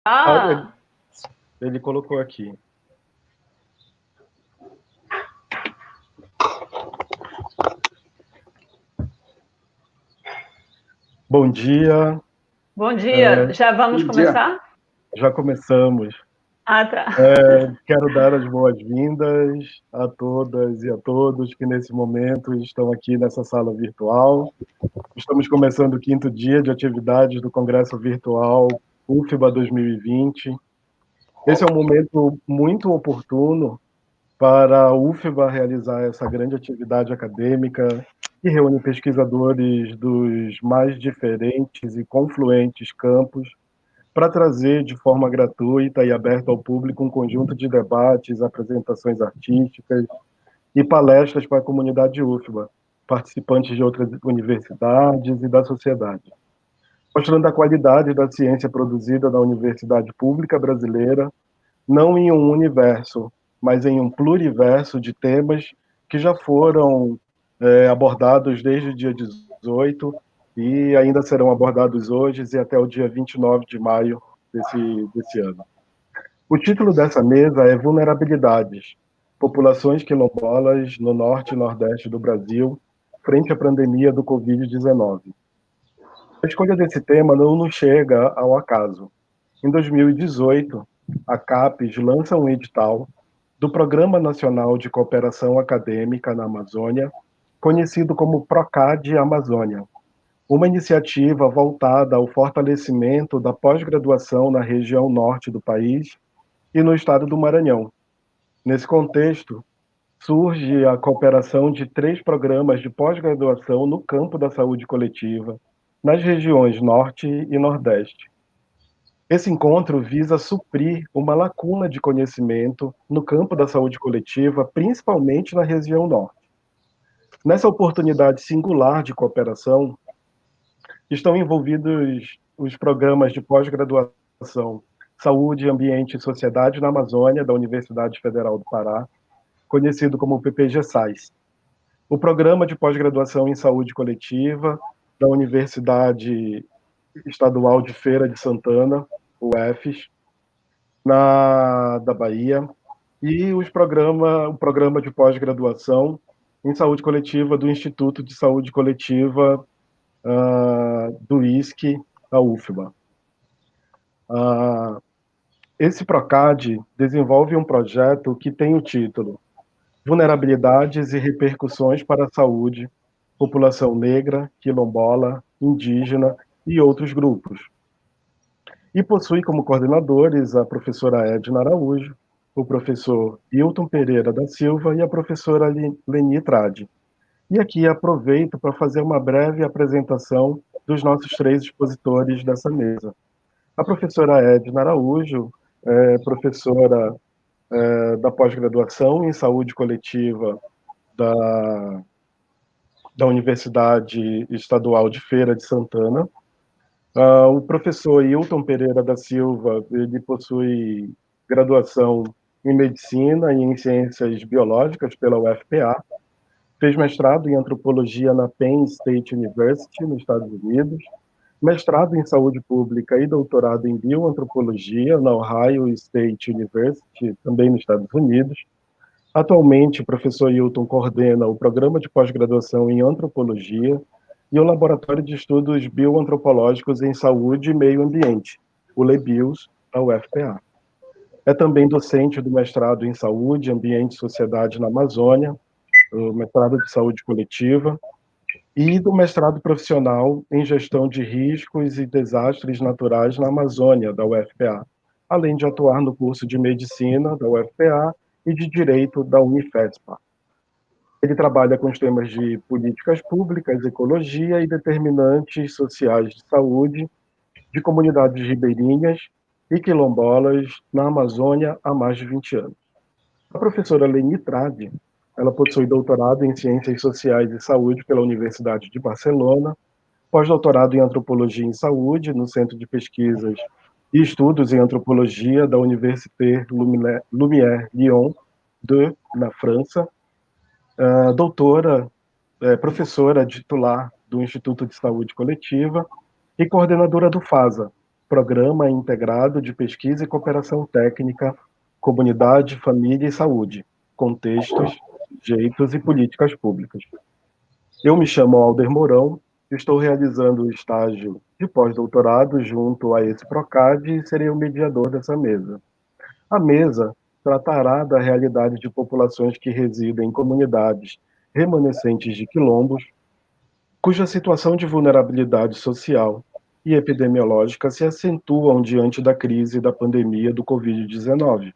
Ele, Ah, ele colocou aqui. Bom dia. bom dia. Já vamos Bom dia. começar? Já começamos. Ah, tá. Quero dar as boas-vindas a todas e a todos que nesse momento estão aqui nessa sala virtual. Estamos começando o 5º dia de atividades do Congresso Virtual UFBA 2020. Esse é um momento muito oportuno para a UFBA realizar essa grande atividade acadêmica que reúne pesquisadores dos mais diferentes e confluentes campos para trazer de forma gratuita e aberta ao público um conjunto de debates, apresentações artísticas e palestras para a comunidade UFBA, participantes de outras universidades e da sociedade, mostrando a qualidade da ciência produzida na universidade pública brasileira, não em um universo, mas em um pluriverso de temas que já foram abordados desde o dia 18 e ainda serão abordados hoje e até o dia 29 de maio desse ano. O título dessa mesa é Vulnerabilidades, Populações Quilombolas no Norte e Nordeste do Brasil, frente à pandemia do Covid-19. A escolha desse tema não nos chega ao acaso. Em 2018, a CAPES lança um edital do Programa Nacional de Cooperação Acadêmica na Amazônia, conhecido como PROCAD Amazônia, uma iniciativa voltada ao fortalecimento da pós-graduação na região norte do país e no estado do Maranhão. Nesse contexto, surge a cooperação de 3 programas de pós-graduação no campo da saúde coletiva, nas regiões Norte e Nordeste. Esse encontro visa suprir uma lacuna de conhecimento no campo da saúde coletiva, principalmente na região Norte. Nessa oportunidade singular de cooperação, estão envolvidos os programas de pós-graduação Saúde, Ambiente e Sociedade na Amazônia, da Universidade Federal do Pará, conhecido como PPG-SAIS. O Programa de Pós-Graduação em Saúde Coletiva, da Universidade Estadual de Feira de Santana, UFES, da Bahia, e o programa de pós-graduação em saúde coletiva do Instituto de Saúde Coletiva do ISC, da UFBA. Esse PROCAD desenvolve um projeto que tem o título Vulnerabilidades e Repercussões para a Saúde, População Negra, Quilombola, Indígena e outros grupos. E possui como coordenadores a professora Edna Araújo, o professor Hilton Pereira da Silva e a professora Leni Tradi. E aqui aproveito para fazer uma breve apresentação dos nossos 3 expositores dessa mesa. A professora Edna Araújo é professora da pós-graduação em saúde coletiva da Universidade Estadual de Feira de Santana. O professor Hilton Pereira da Silva, ele possui graduação em Medicina e em Ciências Biológicas pela UFPA, fez mestrado em Antropologia na Penn State University, nos Estados Unidos, mestrado em Saúde Pública e doutorado em Bioantropologia na Ohio State University, também nos Estados Unidos. Atualmente, o professor Hilton coordena o Programa de Pós-Graduação em Antropologia e o Laboratório de Estudos Bioantropológicos em Saúde e Meio Ambiente, o LEBIOS, da UFPA. É também docente do mestrado em Saúde, Ambiente e Sociedade na Amazônia, o mestrado de Saúde Coletiva, e do mestrado profissional em Gestão de Riscos e Desastres Naturais na Amazônia, da UFPA, além de atuar no curso de Medicina da UFPA e de Direito da Unifespa. Ele trabalha com os temas de políticas públicas, ecologia e determinantes sociais de saúde de comunidades ribeirinhas e quilombolas na Amazônia há mais de 20 anos. A professora Leni Tradi, ela possui doutorado em Ciências Sociais e Saúde pela Universidade de Barcelona, pós-doutorado em Antropologia em Saúde no Centro de Pesquisas e Estudos em Antropologia da Université Lumière Lyon 2, na França, professora titular do Instituto de Saúde Coletiva e coordenadora do FASA, Programa Integrado de Pesquisa e Cooperação Técnica, Comunidade, Família e Saúde, Contextos, Jeitos e Políticas Públicas. Eu me chamo Alder Mourão, estou realizando o estágio de pós-doutorado junto a esse PROCAD e serei o mediador dessa mesa. A mesa tratará da realidade de populações que residem em comunidades remanescentes de quilombos, cuja situação de vulnerabilidade social e epidemiológica se acentuam diante da crise da pandemia do Covid-19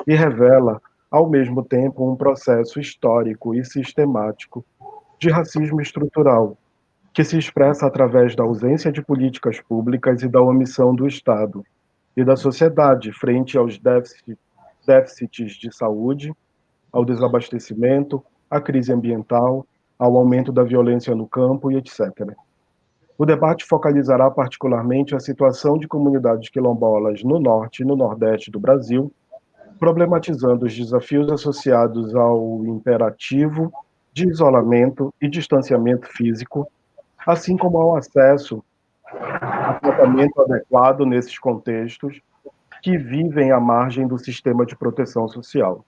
e revela, ao mesmo tempo, um processo histórico e sistemático de racismo estrutural, que se expressa através da ausência de políticas públicas e da omissão do Estado e da sociedade frente aos déficits de saúde, ao desabastecimento, à crise ambiental, ao aumento da violência no campo e etc. O debate focalizará particularmente a situação de comunidades quilombolas no norte e no nordeste do Brasil, problematizando os desafios associados ao imperativo de isolamento e distanciamento físico, assim como ao acesso a tratamento adequado nesses contextos que vivem à margem do sistema de proteção social.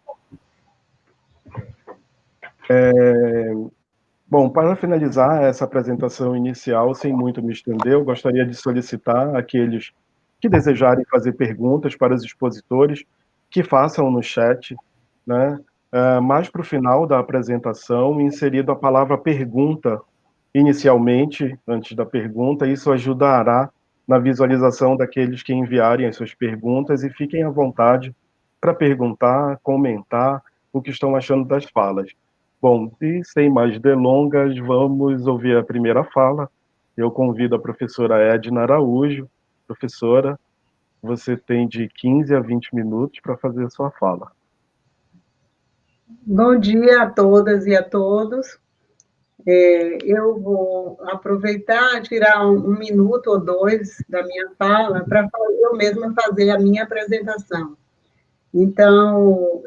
Bom, para finalizar essa apresentação inicial, sem muito me estender, eu gostaria de solicitar àqueles que desejarem fazer perguntas para os expositores que façam no chat, né? Mais para o final da apresentação, inserido a palavra pergunta inicialmente, antes da pergunta, isso ajudará na visualização daqueles que enviarem as suas perguntas e fiquem à vontade para perguntar, comentar o que estão achando das falas. Bom, e sem mais delongas, vamos ouvir a primeira fala. Eu convido a professora Edna Araújo. Professora, você tem de 15 a 20 minutos para fazer a sua fala. Bom dia a todas e a todos. Eu vou aproveitar, tirar um minuto ou dois da minha fala para eu mesma fazer a minha apresentação. Então,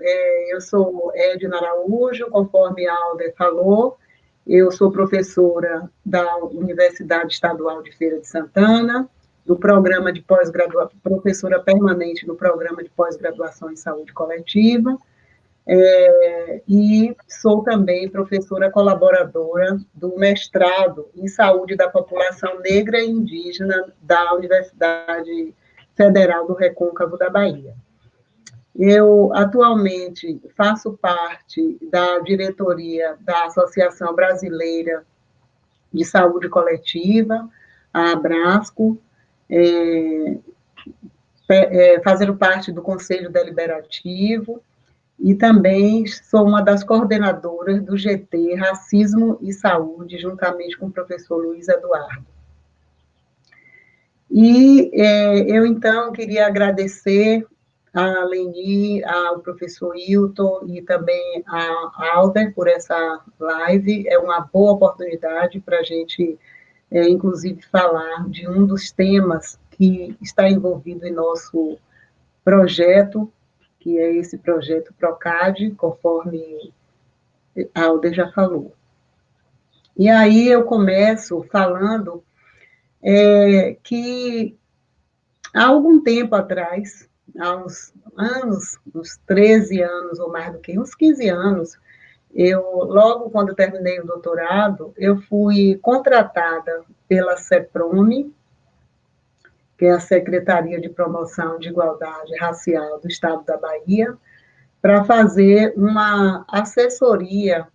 eu sou Edna Araújo, conforme a Alder falou, eu sou professora da Universidade Estadual de Feira de Santana, do programa de pós-graduação, professora permanente do programa de pós-graduação em saúde coletiva, e sou também professora colaboradora do mestrado em saúde da população negra e indígena da Universidade Federal do Recôncavo da Bahia. Eu, atualmente, faço parte da diretoria da Associação Brasileira de Saúde Coletiva, a Abrasco, fazendo parte do Conselho Deliberativo, e também sou uma das coordenadoras do GT Racismo e Saúde, juntamente com o professor Luiz Eduardo. E eu, então, queria agradecer a Leni, ao professor Hilton e também a Alder por essa live. É uma boa oportunidade para a gente, inclusive, falar de um dos temas que está envolvido em nosso projeto, que é esse projeto PROCAD, conforme a Alder já falou. E aí eu começo falando que há algum tempo atrás, há uns anos, uns 13 anos ou mais do que uns 15 anos, logo quando terminei o doutorado, eu fui contratada pela CEPROME, que é a Secretaria de Promoção de Igualdade Racial do Estado da Bahia, para fazer uma assessoria,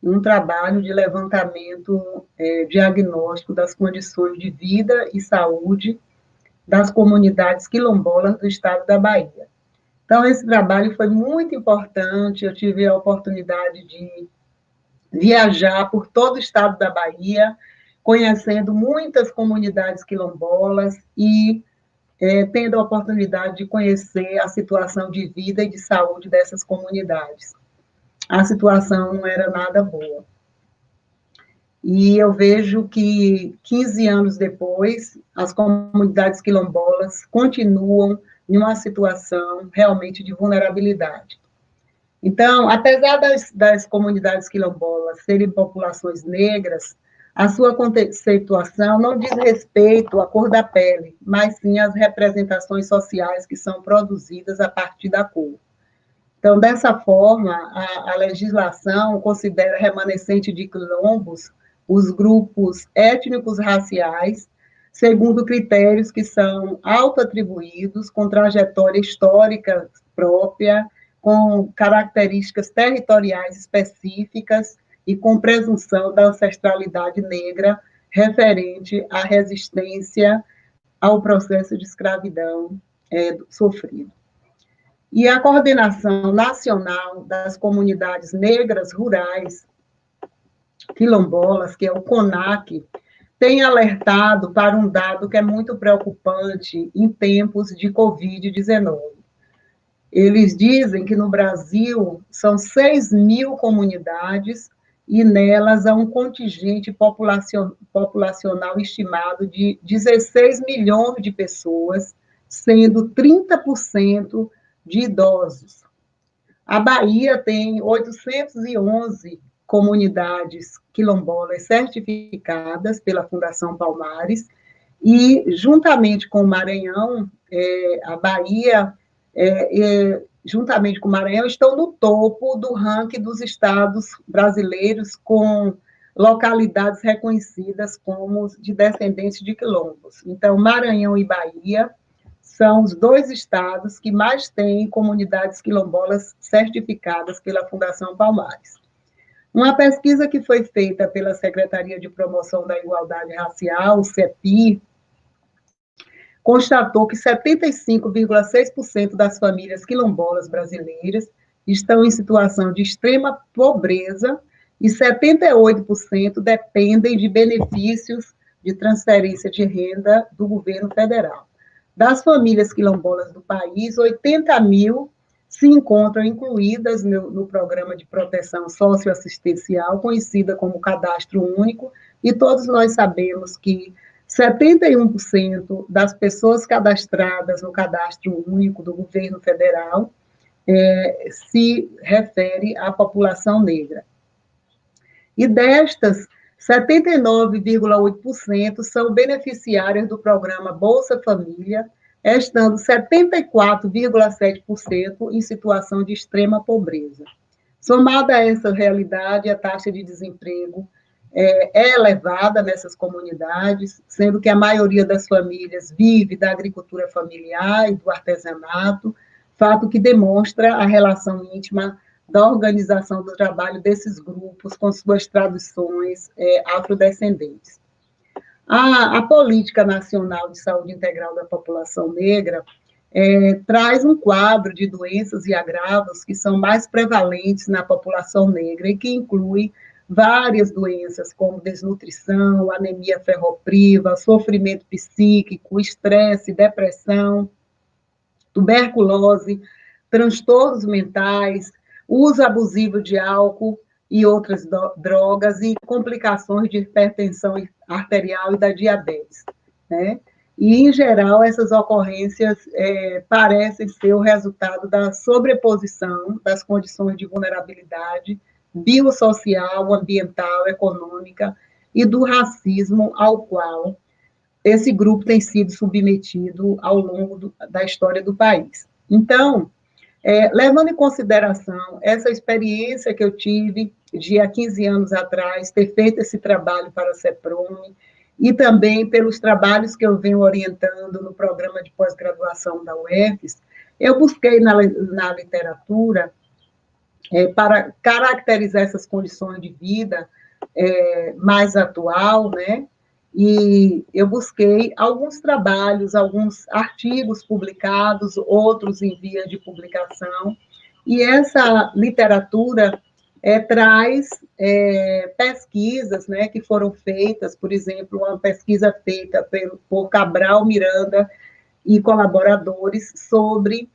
um trabalho de levantamento diagnóstico das condições de vida e saúde das comunidades quilombolas do estado da Bahia. Então, esse trabalho foi muito importante, eu tive a oportunidade de viajar por todo o estado da Bahia, conhecendo muitas comunidades quilombolas e tendo a oportunidade de conhecer a situação de vida e de saúde dessas comunidades. A situação não era nada boa. E eu vejo que 15 anos depois, as comunidades quilombolas continuam em uma situação realmente de vulnerabilidade. Então, apesar das comunidades quilombolas serem populações negras, A sua conceituação não diz respeito à cor da pele, mas sim às representações sociais que são produzidas a partir da cor. Então, dessa forma, a legislação considera remanescente de quilombos os grupos étnicos raciais, segundo critérios que são autoatribuídos, com trajetória histórica própria, com características territoriais específicas e com presunção da ancestralidade negra referente à resistência ao processo de escravidão sofrido. E a Coordenação Nacional das Comunidades Negras Rurais Quilombolas, que é o CONAQ, tem alertado para um dado que é muito preocupante em tempos de Covid-19. Eles dizem que no Brasil são 6.000 comunidades e nelas há um contingente populacional estimado de 16 milhões de pessoas, sendo 30% de idosos. A Bahia tem 811 comunidades quilombolas certificadas pela Fundação Palmares e, juntamente com o Maranhão, a Bahia, juntamente com o Maranhão, estão no topo do ranking dos estados brasileiros com localidades reconhecidas como de descendentes de quilombos. Então, Maranhão e Bahia são os dois estados que mais têm comunidades quilombolas certificadas pela Fundação Palmares. Uma pesquisa que foi feita pela Secretaria de Promoção da Igualdade Racial, o CEPI, constatou que 75,6% das famílias quilombolas brasileiras estão em situação de extrema pobreza e 78% dependem de benefícios de transferência de renda do governo federal. Das famílias quilombolas do país, 80 mil se encontram incluídas no programa de proteção socioassistencial, conhecida como Cadastro Único, e todos nós sabemos que 71% das pessoas cadastradas no Cadastro Único do governo federal se refere à população negra. E destas, 79,8% são beneficiárias do programa Bolsa Família, estando 74,7% em situação de extrema pobreza. Somada a essa realidade, a taxa de desemprego é elevada nessas comunidades, sendo que a maioria das famílias vive da agricultura familiar e do artesanato, fato que demonstra a relação íntima da organização do trabalho desses grupos com suas tradições afrodescendentes. A Política Nacional de Saúde Integral da População Negra traz um quadro de doenças e agravos que são mais prevalentes na população negra e que inclui várias doenças, como desnutrição, anemia ferropriva, sofrimento psíquico, estresse, depressão, tuberculose, transtornos mentais, uso abusivo de álcool e outras drogas e complicações de hipertensão arterial e da diabetes, né? E, em geral, essas ocorrências parecem ser o resultado da sobreposição das condições de vulnerabilidade biosocial, ambiental, econômica e do racismo ao qual esse grupo tem sido submetido ao longo da história do país. Então, levando em consideração essa experiência que eu tive de há 15 anos atrás, ter feito esse trabalho para a CEPROME, e também pelos trabalhos que eu venho orientando no programa de pós-graduação da UFES, eu busquei na literatura, para caracterizar essas condições de vida mais atual, né? E eu busquei alguns trabalhos, alguns artigos publicados, outros em via de publicação, e essa literatura traz pesquisas, né, que foram feitas, por exemplo, uma pesquisa feita por Cabral Miranda e colaboradores sobre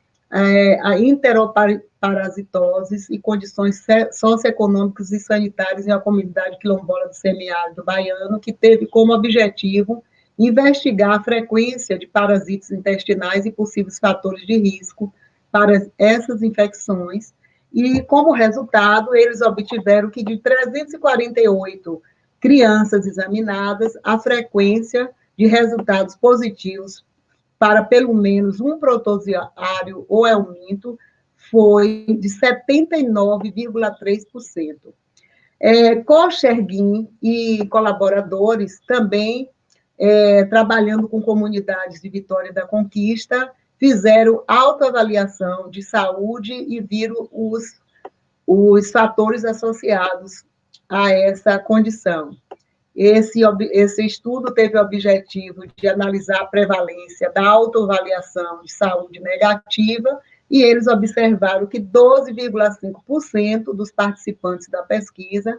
a enteroparasitose e condições socioeconômicas e sanitárias em uma comunidade quilombola do semiárido baiano, que teve como objetivo investigar a frequência de parasitas intestinais e possíveis fatores de risco para essas infecções, e, como resultado, eles obtiveram que de 348 crianças examinadas, a frequência de resultados positivos para pelo menos um protozoário ou elminto foi de 79,3%. Kochergin e colaboradores também, trabalhando com comunidades de Vitória da Conquista, fizeram autoavaliação de saúde e viram os fatores associados a essa condição. Esse estudo teve o objetivo de analisar a prevalência da autoavaliação de saúde negativa e eles observaram que 12,5% dos participantes da pesquisa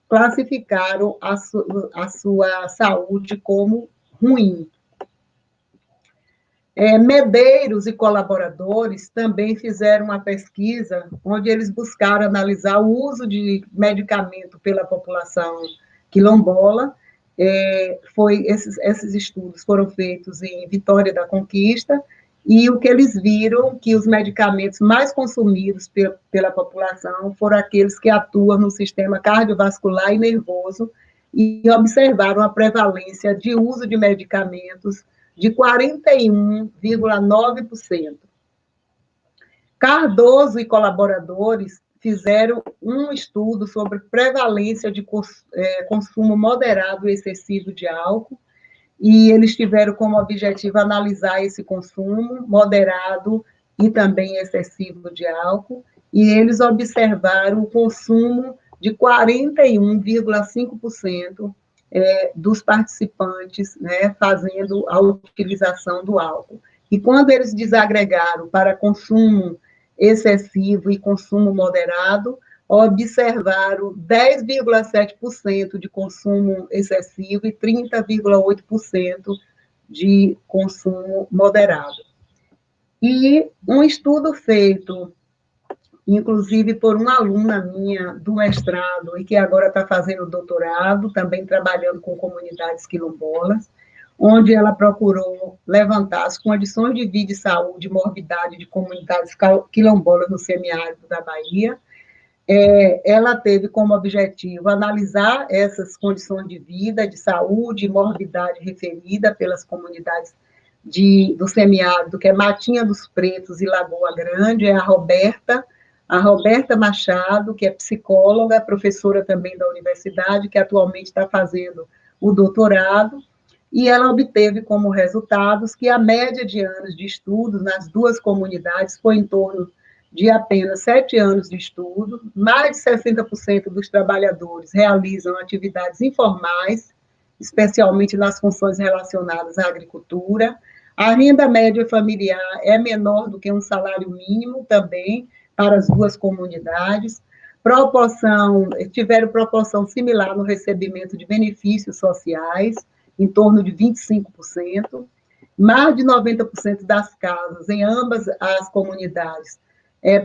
classificaram a sua saúde como ruim. Medeiros e colaboradores também fizeram uma pesquisa onde eles buscaram analisar o uso de medicamento pela população quilombola. Esses estudos foram feitos em Vitória da Conquista, e o que eles viram que os medicamentos mais consumidos pela população foram aqueles que atuam no sistema cardiovascular e nervoso, e observaram a prevalência de uso de medicamentos de 41,9%. Cardoso e colaboradores fizeram um estudo sobre prevalência de consumo moderado e excessivo de álcool, e eles tiveram como objetivo analisar esse consumo moderado e também excessivo de álcool, e eles observaram o consumo de 41,5% dos participantes, né, fazendo a utilização do álcool. E quando eles desagregaram para consumo excessivo e consumo moderado, observaram 10,7% de consumo excessivo e 30,8% de consumo moderado. E um estudo feito, inclusive por uma aluna minha do mestrado, e que agora está fazendo doutorado, também trabalhando com comunidades quilombolas, onde ela procurou levantar as condições de vida e saúde e morbidade de comunidades quilombolas no semiárido da Bahia. Ela teve como objetivo analisar essas condições de vida, de saúde e morbidade referida pelas comunidades do semiárido, que é Matinha dos Pretos e Lagoa Grande, a Roberta Machado, que é psicóloga, professora também da universidade, que atualmente está fazendo o doutorado, e ela obteve como resultados que a média de anos de estudo nas duas comunidades foi em torno de apenas 7 anos de estudo, mais de 60% dos trabalhadores realizam atividades informais, especialmente nas funções relacionadas à agricultura, a renda média familiar é menor do que um salário mínimo também para as duas comunidades, tiveram proporção similar no recebimento de benefícios sociais, em torno de 25%, mais de 90% das casas em ambas as comunidades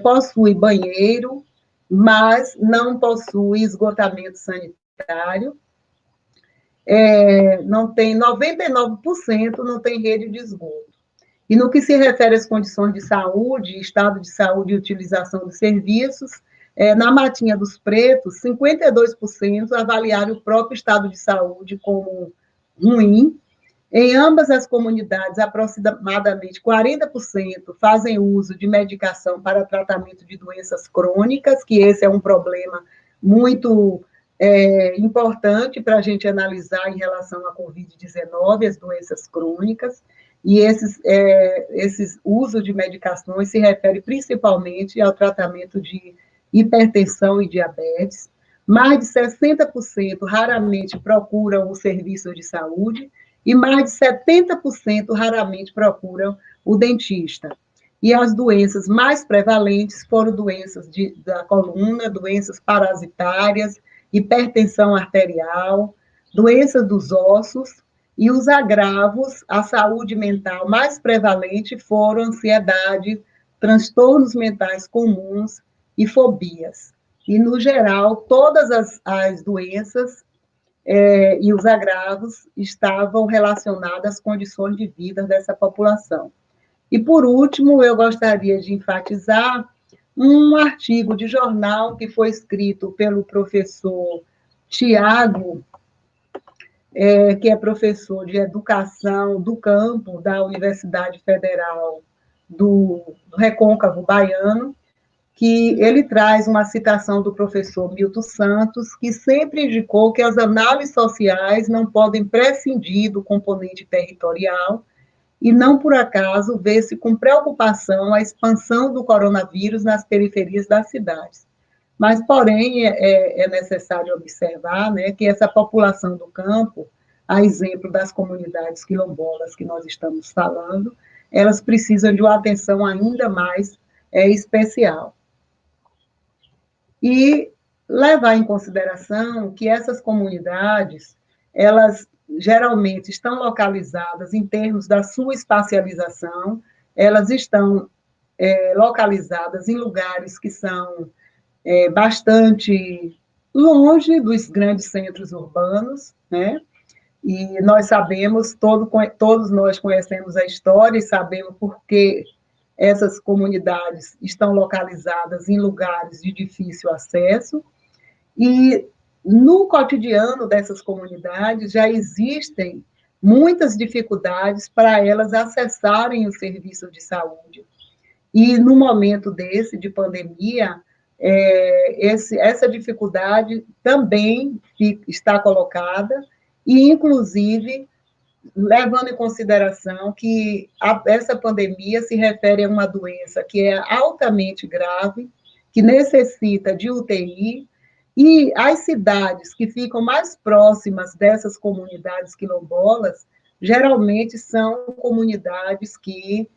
possui banheiro, mas não possui esgotamento sanitário, não tem 99% não tem rede de esgoto. E no que se refere às condições de saúde, estado de saúde e utilização de serviços, na Matinha dos Pretos, 52% avaliaram o próprio estado de saúde como ruim. Em ambas as comunidades, aproximadamente 40% fazem uso de medicação para tratamento de doenças crônicas, que esse é um problema muito importante para a gente analisar em relação à Covid-19, as doenças crônicas, e esses uso de medicações se refere principalmente ao tratamento de hipertensão e diabetes. Mais de 60% raramente procuram o serviço de saúde, e mais de 70% raramente procuram o dentista. E as doenças mais prevalentes foram doenças da coluna, doenças parasitárias, hipertensão arterial, doenças dos ossos, e os agravos à saúde mental mais prevalente foram ansiedade, transtornos mentais comuns e fobias. E, no geral, todas as doenças e os agravos estavam relacionados às condições de vida dessa população. E, por último, eu gostaria de enfatizar um artigo de jornal que foi escrito pelo professor Tiago, que é professor de educação do campo da Universidade Federal do Recôncavo Baiano, que ele traz uma citação do professor Milton Santos, que sempre indicou que as análises sociais não podem prescindir do componente territorial, e não por acaso vê-se com preocupação a expansão do coronavírus nas periferias das cidades. Mas, porém, é necessário observar, né, que essa população do campo, a exemplo das comunidades quilombolas que nós estamos falando, elas precisam de uma atenção ainda mais especial. E levar em consideração que essas comunidades, elas geralmente estão localizadas em termos da sua espacialização, elas estão localizadas em lugares que são bastante longe dos grandes centros urbanos, né? E nós sabemos, todos nós conhecemos a história e sabemos por que essas comunidades estão localizadas em lugares de difícil acesso, e no cotidiano dessas comunidades já existem muitas dificuldades para elas acessarem o serviço de saúde. E no momento desse, de pandemia, essa dificuldade também está colocada, e, inclusive, levando em consideração que essa pandemia se refere a uma doença que é altamente grave, que necessita de UTI, e as cidades que ficam mais próximas dessas comunidades quilombolas, geralmente são comunidades que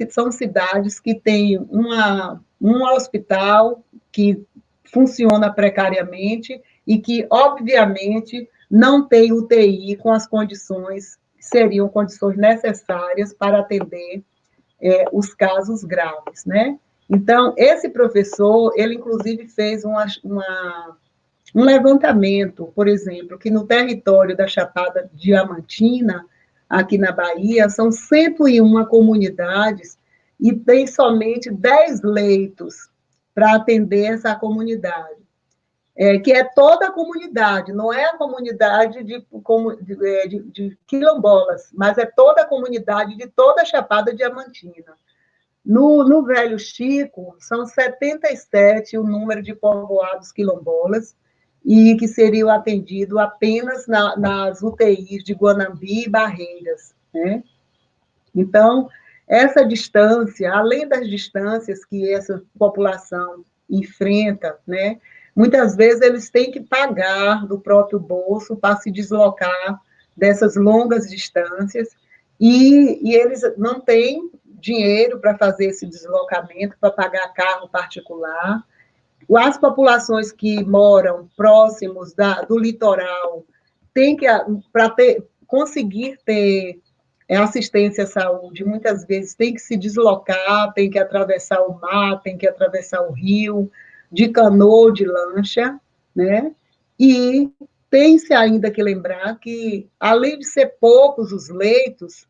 são cidades que têm um hospital que funciona precariamente e que, obviamente, não tem UTI com as condições que seriam condições necessárias para atender os casos graves, né? Então, esse professor, ele, inclusive, fez um levantamento, por exemplo, que no território da Chapada Diamantina, aqui na Bahia, são 101 comunidades e tem somente 10 leitos para atender essa comunidade. Que é toda a comunidade, não é a comunidade de quilombolas, mas é toda a comunidade de toda a Chapada Diamantina. No Velho Chico, são 77 o número de povoados quilombolas, e que seriam atendidos apenas nas UTIs de Guanambi e Barreiras, né? Então, essa distância, além das distâncias que essa população enfrenta, né? Muitas vezes eles têm que pagar do próprio bolso para se deslocar dessas longas distâncias, e eles não têm dinheiro para fazer esse deslocamento, para pagar carro particular. As populações que moram próximos do litoral têm que, para conseguir ter assistência à saúde, muitas vezes tem que se deslocar, tem que atravessar o mar, tem que atravessar o rio, de canoa, de lancha, né? E tem-se ainda que lembrar que, além de ser poucos os leitos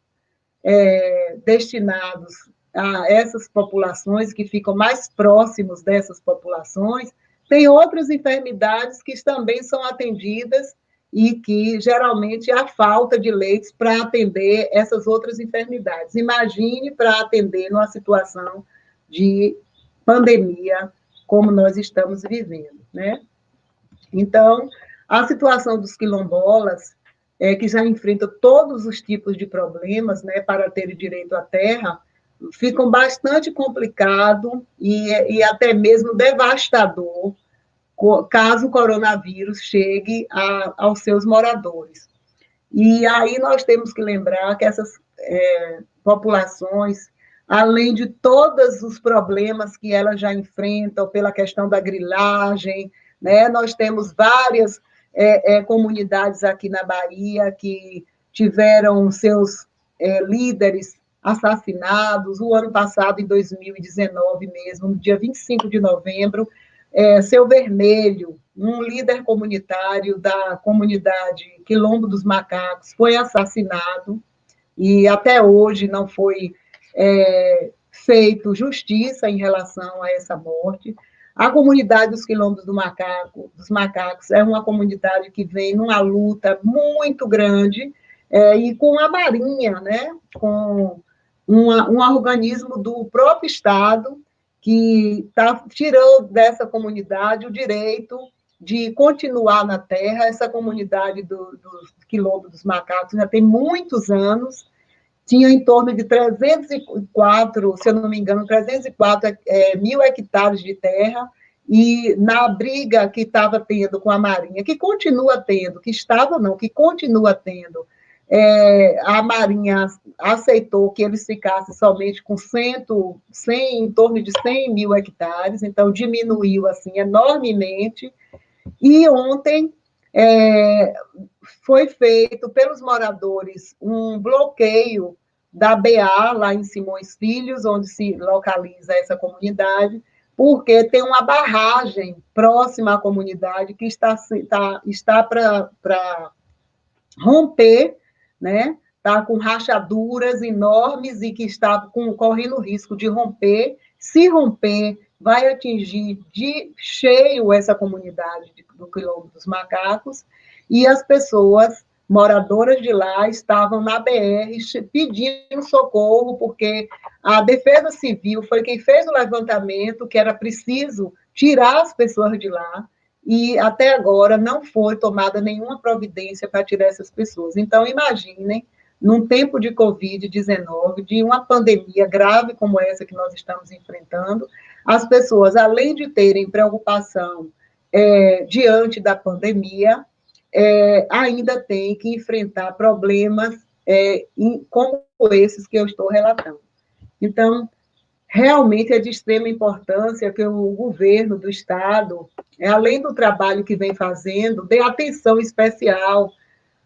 destinados a essas populações que ficam mais próximos dessas populações, tem outras enfermidades que também são atendidas e que, geralmente, há falta de leitos para atender essas outras enfermidades. Imagine para atender numa situação de pandemia como nós estamos vivendo, né? Então, a situação dos quilombolas, que já enfrentam todos os tipos de problemas, né, para ter direito à terra, ficam bastante complicado e até mesmo devastador caso o coronavírus chegue aos seus moradores. E aí nós temos que lembrar que essas populações, além de todos os problemas que elas já enfrentam pela questão da grilagem, né, nós temos várias comunidades aqui na Bahia que tiveram seus líderes assassinados. O ano passado, em 2019 mesmo, no dia 25 de novembro, Seu Vermelho, um líder comunitário da comunidade Quilombo dos Macacos, foi assassinado, e até hoje não foi feito justiça em relação a essa morte. A comunidade dos Quilombos dos Macacos é uma comunidade que vem numa luta muito grande, e com a Marinha, né, com um organismo do próprio Estado, que tirou dessa comunidade o direito de continuar na terra. Essa comunidade dos Quilombos dos Macacos já tem muitos anos, tinha em torno de 304, se eu não me engano, 304 mil hectares de terra, e na briga que estava tendo com a Marinha, que continua tendo, que continua tendo, a Marinha aceitou que eles ficassem somente com em torno de 100 mil hectares, então diminuiu assim enormemente, e ontem foi feito pelos moradores um bloqueio da BA, lá em Simões Filhos, onde se localiza essa comunidade, porque tem uma barragem próxima à comunidade que está para romper, né? Está com rachaduras enormes e que está correndo risco de romper. Se romper, vai atingir de cheio essa comunidade do Quilombo dos Macacos, e as pessoas moradoras de lá estavam na BR pedindo socorro, porque a Defesa Civil foi quem fez o levantamento, que era preciso tirar as pessoas de lá, e até agora não foi tomada nenhuma providência para tirar essas pessoas. Então, imaginem, num tempo de Covid-19, de uma pandemia grave como essa que nós estamos enfrentando, as pessoas, além de terem preocupação diante da pandemia, ainda têm que enfrentar problemas como esses que eu estou relatando. Então, realmente é de extrema importância que o governo do Estado, além do trabalho que vem fazendo, dê atenção especial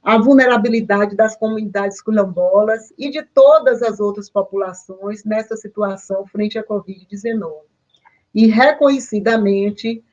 à vulnerabilidade das comunidades quilombolas e de todas as outras populações nessa situação frente à Covid-19. E, reconhecidamente,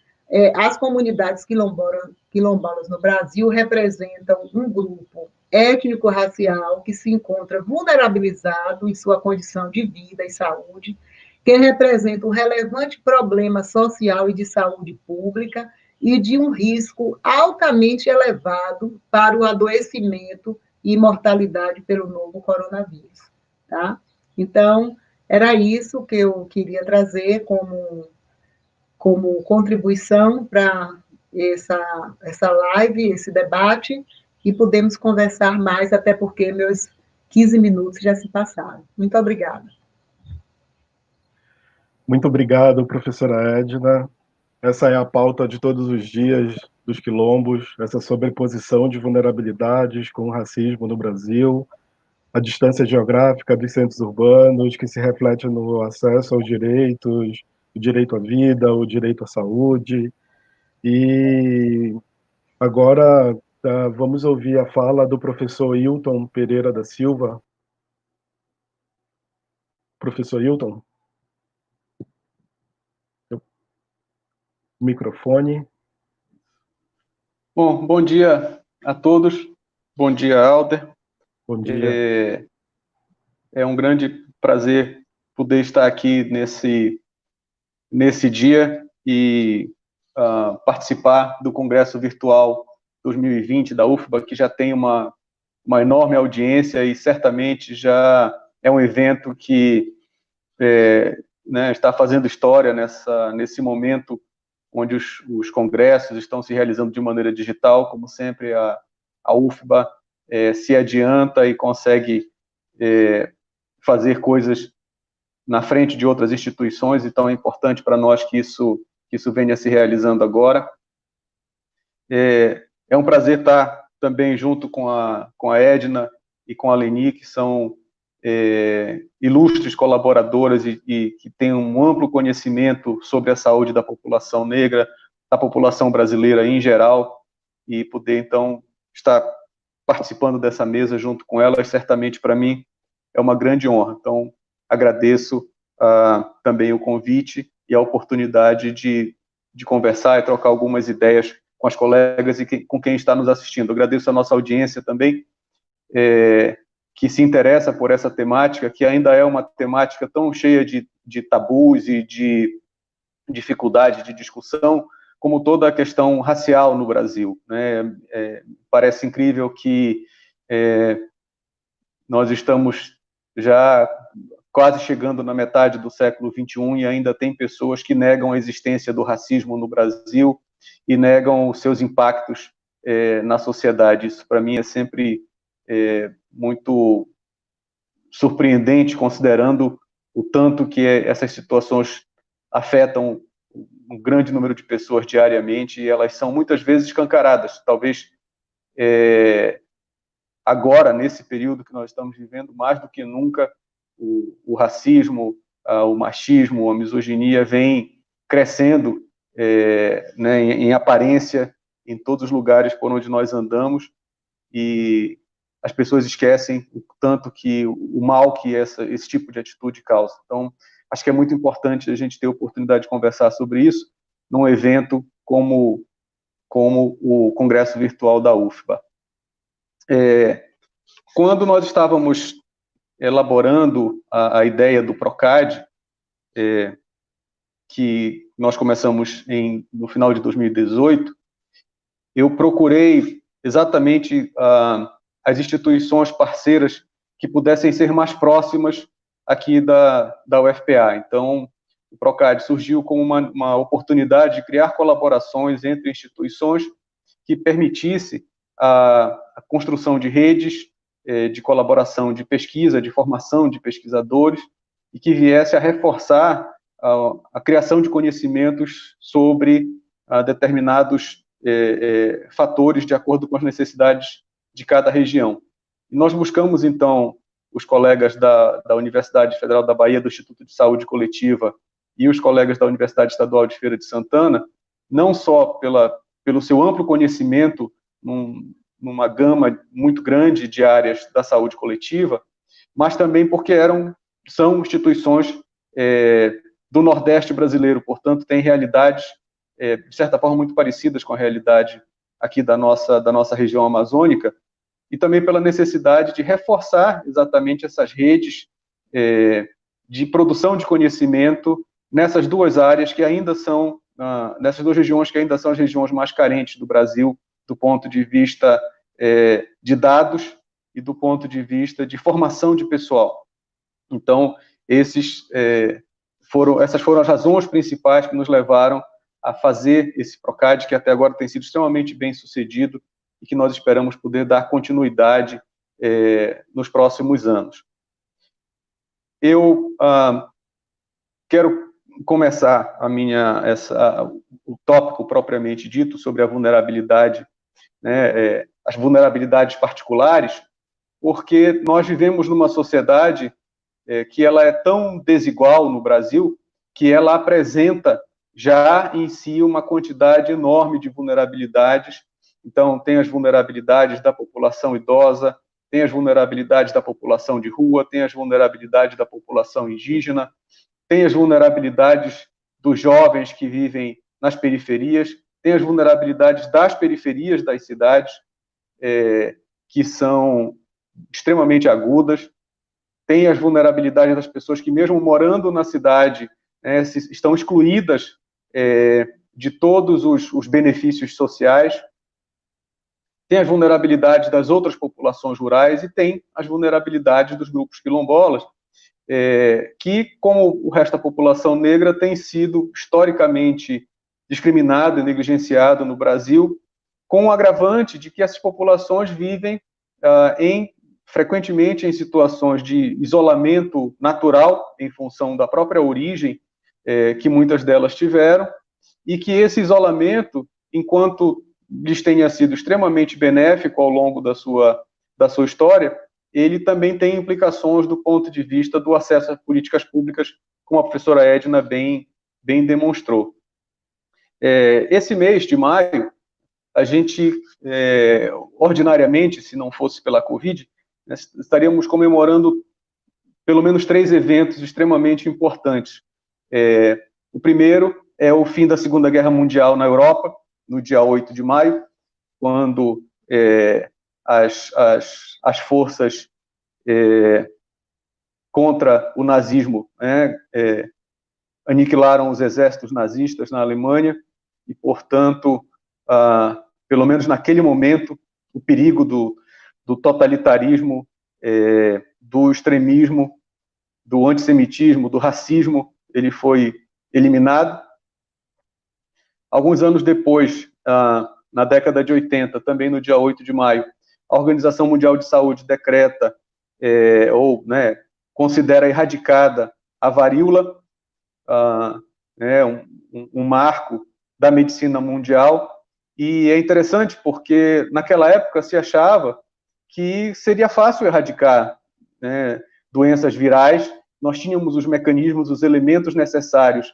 as comunidades quilombolas no Brasil representam um grupo étnico-racial que se encontra vulnerabilizado em sua condição de vida e saúde, que representa um relevante problema social e de saúde pública e de um risco altamente elevado para o adoecimento e mortalidade pelo novo coronavírus. Tá? Então, era isso que eu queria trazer como contribuição para essa live, esse debate, e podemos conversar mais, até porque meus 15 minutos já se passaram. Muito obrigada. Muito obrigado, professora Edna. Essa é a pauta de todos os dias dos quilombos, essa sobreposição de vulnerabilidades com o racismo no Brasil, a distância geográfica dos centros urbanos, que se reflete no acesso aos direitos, o direito à vida, o direito à saúde. E agora vamos ouvir a fala do professor Hilton Pereira da Silva. Professor Hilton? Microfone. Bom dia a todos. Bom dia, Alder. Bom dia. É um grande prazer poder estar aqui nesse dia e participar do Congresso Virtual 2020 da UFBA, que já tem uma enorme audiência e certamente já é um evento que está fazendo história nesse momento onde os congressos estão se realizando de maneira digital. Como sempre, a UFBA se adianta e consegue fazer coisas na frente de outras instituições, então é importante para nós que isso venha se realizando agora. É um prazer estar também junto com a Edna e com a Leni, que são ilustres colaboradoras e que têm um amplo conhecimento sobre a saúde da população negra, da população brasileira em geral, e poder, então, estar participando dessa mesa junto com elas, certamente para mim é uma grande honra. Então, agradeço também o convite e a oportunidade de conversar e trocar algumas ideias com as colegas e com quem está nos assistindo. Agradeço a nossa audiência também, que se interessa por essa temática, que ainda é uma temática tão cheia de tabus e de dificuldade de discussão, como toda a questão racial no Brasil, né? Parece incrível que nós estamos já quase chegando na metade do século XXI e ainda tem pessoas que negam a existência do racismo no Brasil e negam os seus impactos na sociedade. Isso, para mim, é sempre muito surpreendente, considerando o tanto que essas situações afetam um grande número de pessoas diariamente, e elas são muitas vezes escancaradas. Talvez agora, nesse período que nós estamos vivendo, mais do que nunca, o racismo, o machismo, a misoginia vem crescendo né, em aparência em todos os lugares por onde nós andamos, e as pessoas esquecem o tanto que o mal que esse tipo de atitude causa. Então, acho que é muito importante a gente ter a oportunidade de conversar sobre isso num evento como o Congresso Virtual da UFBA. Quando nós estávamos elaborando a ideia do PROCAD, que nós começamos no final de 2018, eu procurei exatamente as instituições parceiras que pudessem ser mais próximas aqui da UFPA. Então, o PROCAD surgiu como uma oportunidade de criar colaborações entre instituições que permitisse a construção de redes de colaboração de pesquisa, de formação de pesquisadores, e que viesse a reforçar a criação de conhecimentos sobre determinados fatores de acordo com as necessidades de cada região. E nós buscamos, então, os colegas da Universidade Federal da Bahia, do Instituto de Saúde Coletiva, e os colegas da Universidade Estadual de Feira de Santana, não só pelo seu amplo conhecimento numa gama muito grande de áreas da saúde coletiva, mas também porque são instituições do Nordeste brasileiro, portanto, têm realidades, de certa forma, muito parecidas com a realidade aqui da nossa região amazônica, e também pela necessidade de reforçar exatamente essas redes de produção de conhecimento nessas duas áreas que ainda são, nessas duas regiões que ainda são as regiões mais carentes do Brasil, do ponto de vista de dados e do ponto de vista de formação de pessoal. Então, essas foram as razões principais que nos levaram a fazer esse PROCAD, que até agora tem sido extremamente bem sucedido e que nós esperamos poder dar continuidade nos próximos anos. Eu quero começar o tópico propriamente dito sobre a vulnerabilidade, né, as vulnerabilidades particulares, porque nós vivemos numa sociedade que ela é tão desigual no Brasil que ela apresenta já em si uma quantidade enorme de vulnerabilidades. Então, tem as vulnerabilidades da população idosa, tem as vulnerabilidades da população de rua, tem as vulnerabilidades da população indígena, tem as vulnerabilidades dos jovens que vivem nas periferias, tem as vulnerabilidades das periferias das cidades, que são extremamente agudas, tem as vulnerabilidades das pessoas que, mesmo morando na cidade, estão excluídas de todos os benefícios sociais, tem as vulnerabilidades das outras populações rurais e tem as vulnerabilidades dos grupos quilombolas, que, como o resto da população negra, tem sido historicamente discriminado e negligenciado no Brasil, com o agravante de que essas populações vivem frequentemente em situações de isolamento natural, em função da própria origem que muitas delas tiveram, e que esse isolamento, enquanto lhes tenha sido extremamente benéfico ao longo da sua história, ele também tem implicações do ponto de vista do acesso a políticas públicas, como a professora Edna bem demonstrou. Esse mês de maio, a gente, ordinariamente, se não fosse pela Covid, estaríamos comemorando pelo menos 3 eventos extremamente importantes. O primeiro é o fim da Segunda Guerra Mundial na Europa, no dia 8 de maio, quando as forças contra o nazismo, aniquilaram os exércitos nazistas na Alemanha e, portanto, pelo menos naquele momento, o perigo do totalitarismo, do extremismo, do antissemitismo, do racismo, ele foi eliminado. Alguns anos depois, na década de 80, também no dia 8 de maio, a Organização Mundial de Saúde decreta, considera erradicada a varíola, um marco da medicina mundial. E é interessante porque naquela época se achava que seria fácil erradicar, né, doenças virais. Nós tínhamos os mecanismos, os elementos necessários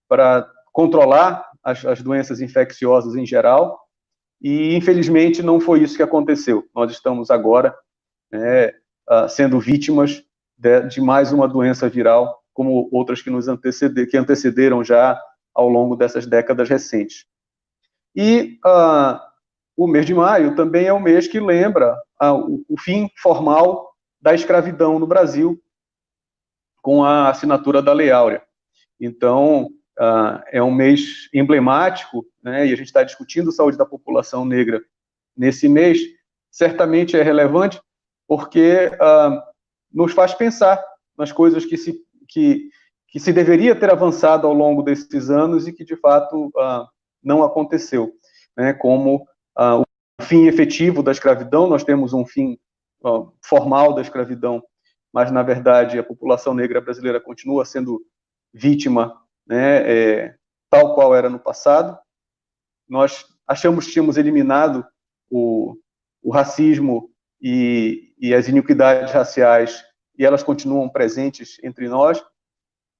para controlar as doenças infecciosas em geral, e infelizmente não foi isso que aconteceu. Nós estamos agora sendo vítimas de mais uma doença viral, como outras que que antecederam já ao longo dessas décadas recentes. E o mês de maio também é o mês que lembra o fim formal da escravidão no Brasil, com a assinatura da Lei Áurea. Então, é um mês emblemático, né, e a gente está discutindo saúde da população negra nesse mês. Certamente é relevante porque nos faz pensar nas coisas que se deveria ter avançado ao longo desses anos e que, de fato, não aconteceu, né, como o fim efetivo da escravidão. Nós temos um fim formal da escravidão, mas, na verdade, a população negra brasileira continua sendo vítima, né, tal qual era no passado. Nós achamos que tínhamos eliminado o racismo e as iniquidades raciais, e elas continuam presentes entre nós.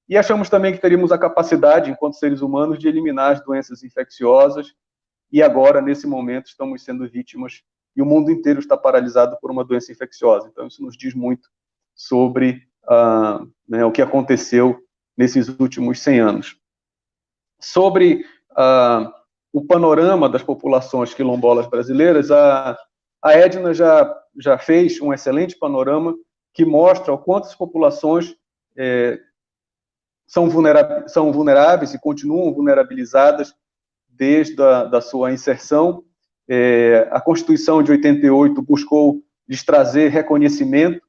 E achamos também que teríamos a capacidade, enquanto seres humanos, de eliminar as doenças infecciosas, e agora, nesse momento, estamos sendo vítimas, e o mundo inteiro está paralisado por uma doença infecciosa. Então, isso nos diz muito sobre o que aconteceu nesses últimos 100 anos. Sobre o panorama das populações quilombolas brasileiras, a Edna já fez um excelente panorama que mostra o quanto as populações são vulneráveis e continuam vulnerabilizadas desde a sua inserção. A Constituição de 88 buscou lhes trazer reconhecimento.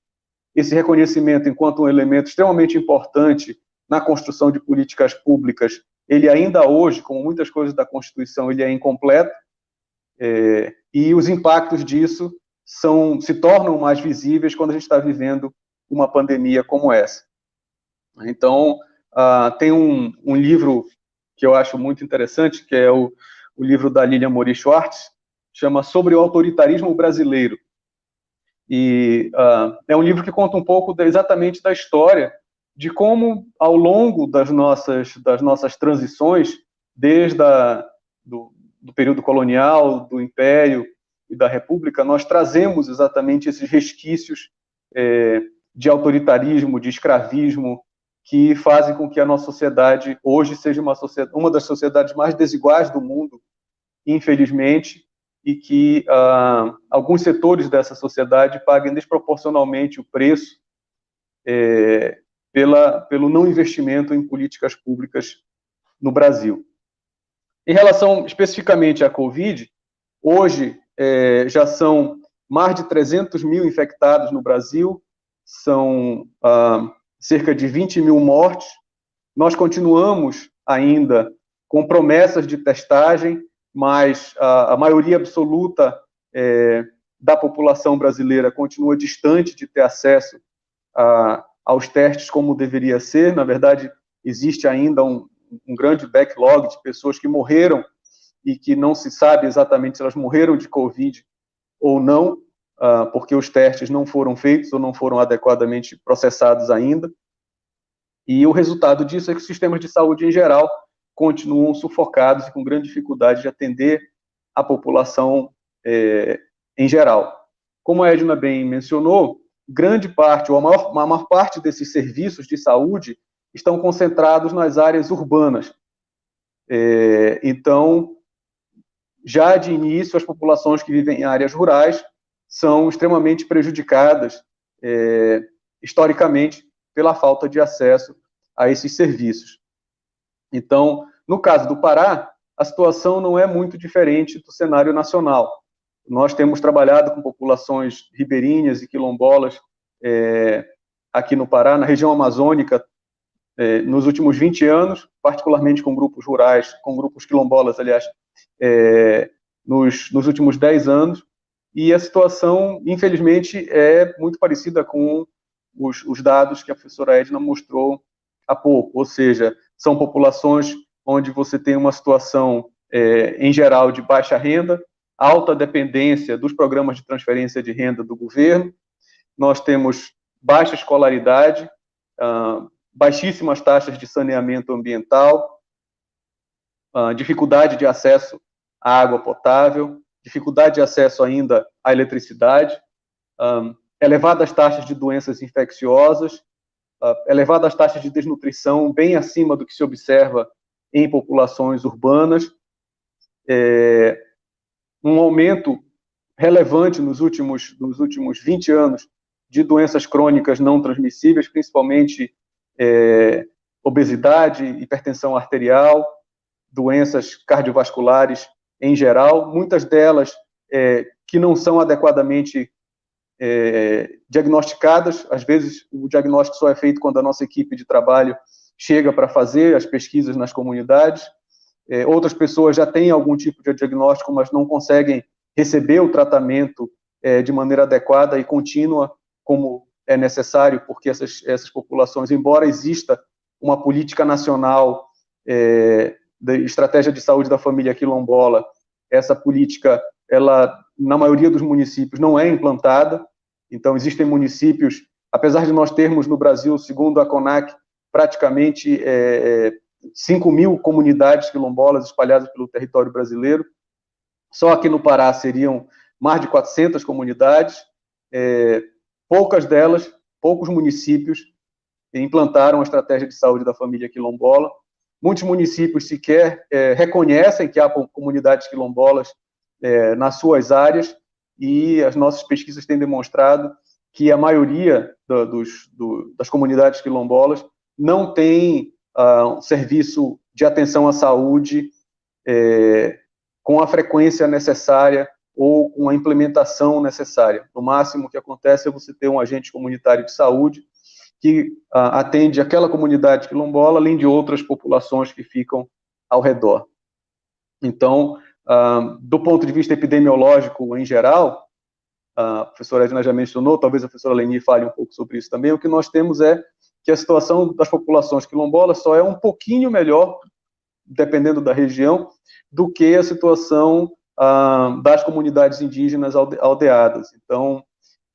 Esse reconhecimento, enquanto um elemento extremamente importante na construção de políticas públicas, ele ainda hoje, como muitas coisas da Constituição, ele é incompleto, e os impactos disso se tornam mais visíveis quando a gente está vivendo uma pandemia como essa. Então, tem um livro que eu acho muito interessante, que é o livro da Lilian Mori Schwartz, chama Sobre o Autoritarismo Brasileiro. E é um livro que conta um pouco exatamente da história de como, ao longo das nossas transições, desde do período colonial, do Império e da República, nós trazemos exatamente esses resquícios de autoritarismo, de escravismo, que fazem com que a nossa sociedade hoje seja uma das sociedades mais desiguais do mundo, infelizmente, e que alguns setores dessa sociedade paguem desproporcionalmente o preço pelo não investimento em políticas públicas no Brasil. Em relação especificamente à Covid, hoje já são mais de 300 mil infectados no Brasil, são cerca de 20 mil mortes. Nós continuamos ainda com promessas de testagem, mas a maioria absoluta da população brasileira continua distante de ter acesso aos testes como deveria ser. Na verdade, existe ainda um grande backlog de pessoas que morreram e que não se sabe exatamente se elas morreram de Covid ou não, porque os testes não foram feitos ou não foram adequadamente processados ainda. E o resultado disso é que os sistemas de saúde, em geral, continuam sufocados e com grande dificuldade de atender a população em geral. Como a Edna bem mencionou, grande parte, ou a maior parte desses serviços de saúde estão concentrados nas áreas urbanas. Então, já de início, as populações que vivem em áreas rurais são extremamente prejudicadas, historicamente, pela falta de acesso a esses serviços. Então, no caso do Pará, a situação não é muito diferente do cenário nacional. Nós temos trabalhado com populações ribeirinhas e quilombolas aqui no Pará, na região amazônica, nos últimos 20 anos, particularmente com grupos rurais, com grupos quilombolas, aliás, nos últimos 10 anos, e a situação, infelizmente, é muito parecida com os dados que a professora Edna mostrou há pouco, ou seja, são populações onde você tem uma situação, em geral, de baixa renda, alta dependência dos programas de transferência de renda do governo, nós temos baixa escolaridade, baixíssimas taxas de saneamento ambiental, dificuldade de acesso à água potável, dificuldade de acesso ainda à eletricidade, elevadas taxas de doenças infecciosas, elevadas taxas de desnutrição, bem acima do que se observa em populações urbanas, um aumento relevante nos últimos 20 anos de doenças crônicas não transmissíveis, principalmente obesidade, hipertensão arterial, doenças cardiovasculares em geral, muitas delas que não são adequadamente diagnosticadas. Às vezes o diagnóstico só é feito quando a nossa equipe de trabalho chega para fazer as pesquisas nas comunidades. Outras pessoas já têm algum tipo de diagnóstico, mas não conseguem receber o tratamento de maneira adequada e contínua, como é necessário, porque essas populações, embora exista uma política nacional da estratégia de saúde da família quilombola, essa política, ela, na maioria dos municípios, não é implantada. Então, existem municípios, apesar de nós termos no Brasil, segundo a CONAC, praticamente 5.000 comunidades quilombolas espalhadas pelo território brasileiro, só aqui no Pará seriam mais de 400 comunidades, poucas delas, poucos municípios implantaram a estratégia de saúde da família quilombola. Muitos municípios sequer reconhecem que há comunidades quilombolas nas suas áreas, e as nossas pesquisas têm demonstrado que a maioria das comunidades quilombolas não tem um serviço de atenção à saúde com a frequência necessária ou com a implementação necessária. No máximo, o que acontece é você ter um agente comunitário de saúde que atende aquela comunidade quilombola, além de outras populações que ficam ao redor. Então, do ponto de vista epidemiológico em geral, a professora Edna já mencionou, talvez a professora Leni fale um pouco sobre isso também, o que nós temos é que a situação das populações quilombolas só é um pouquinho melhor, dependendo da região, do que a situação das comunidades indígenas aldeadas. Então,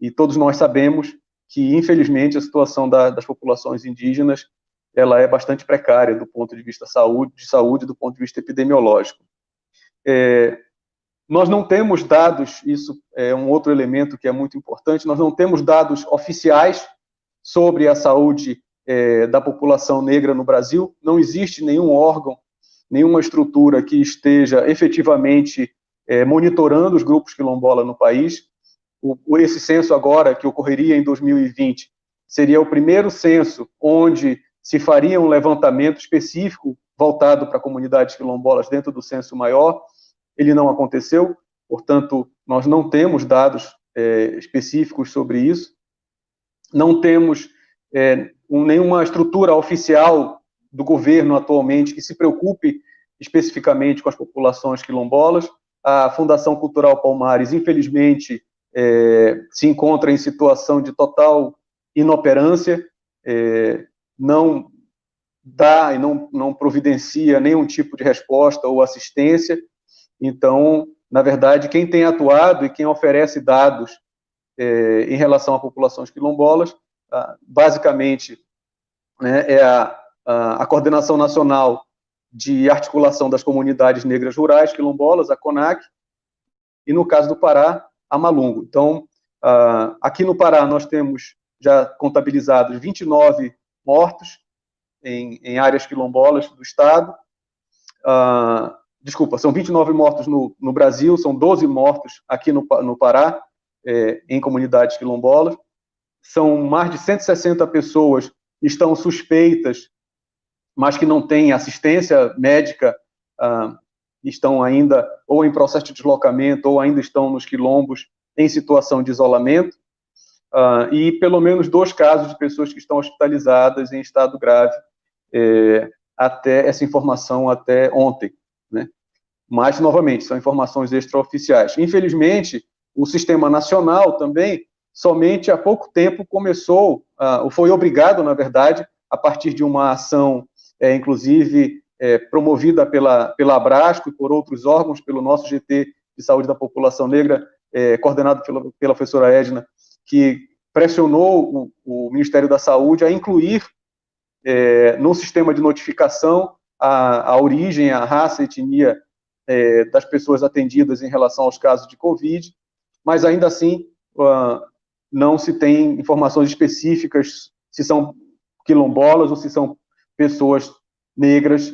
e todos nós sabemos que, infelizmente, a situação das populações indígenas ela é bastante precária do ponto de vista de saúde, do ponto de vista epidemiológico. Nós não temos dados, isso é um outro elemento que é muito importante, nós não temos dados oficiais sobre a saúde da população negra no Brasil, não existe nenhum órgão, nenhuma estrutura que esteja efetivamente monitorando os grupos quilombola no país. Esse censo agora, que ocorreria em 2020, seria o primeiro censo onde se faria um levantamento específico voltado para comunidades quilombolas dentro do censo maior. Ele não aconteceu, portanto, nós não temos dados específicos sobre isso, não temos nenhuma estrutura oficial do governo atualmente que se preocupe especificamente com as populações quilombolas. A Fundação Cultural Palmares, infelizmente, se encontra em situação de total inoperância, não dá e não providencia nenhum tipo de resposta ou assistência. Então, na verdade, quem tem atuado e quem oferece dados em relação a populações quilombolas, basicamente, né, é a Coordenação Nacional de Articulação das Comunidades Negras Rurais Quilombolas, a CONAC, e no caso do Pará, a Malungo. Então, aqui no Pará nós temos já contabilizados 29 mortos em áreas quilombolas do estado. Desculpa, são 29 mortos no Brasil, são 12 mortos aqui no Pará, em comunidades quilombolas. São mais de 160 pessoas que estão suspeitas mas que não têm assistência médica, estão ainda ou em processo de deslocamento ou ainda estão nos quilombos em situação de isolamento, e pelo menos 2 casos de pessoas que estão hospitalizadas em estado grave, até essa informação até ontem, né? Mas, novamente, são informações extraoficiais. Infelizmente, o Sistema Nacional também, somente há pouco tempo, começou, ou foi obrigado, na verdade, a partir de uma ação, inclusive, promovida pela Abrasco e por outros órgãos, pelo nosso GT de Saúde da População Negra, coordenado pela professora Edna, que pressionou o Ministério da Saúde a incluir no sistema de notificação a origem, a raça, a etnia das pessoas atendidas em relação aos casos de Covid, mas ainda assim não se tem informações específicas se são quilombolas ou se são pessoas negras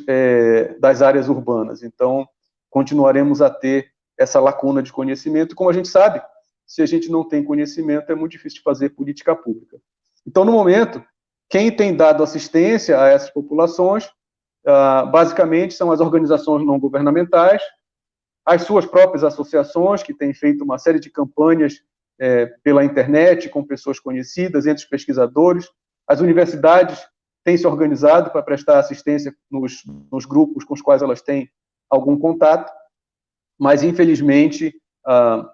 das áreas urbanas. Então, continuaremos a ter essa lacuna de conhecimento. Como a gente sabe, se a gente não tem conhecimento, é muito difícil de fazer política pública. Então, no momento, quem tem dado assistência a essas populações, basicamente, são as organizações não governamentais, as suas próprias associações, que têm feito uma série de campanhas pela internet, com pessoas conhecidas, entre os pesquisadores, as universidades têm se organizado para prestar assistência nos grupos com os quais elas têm algum contato, mas, infelizmente,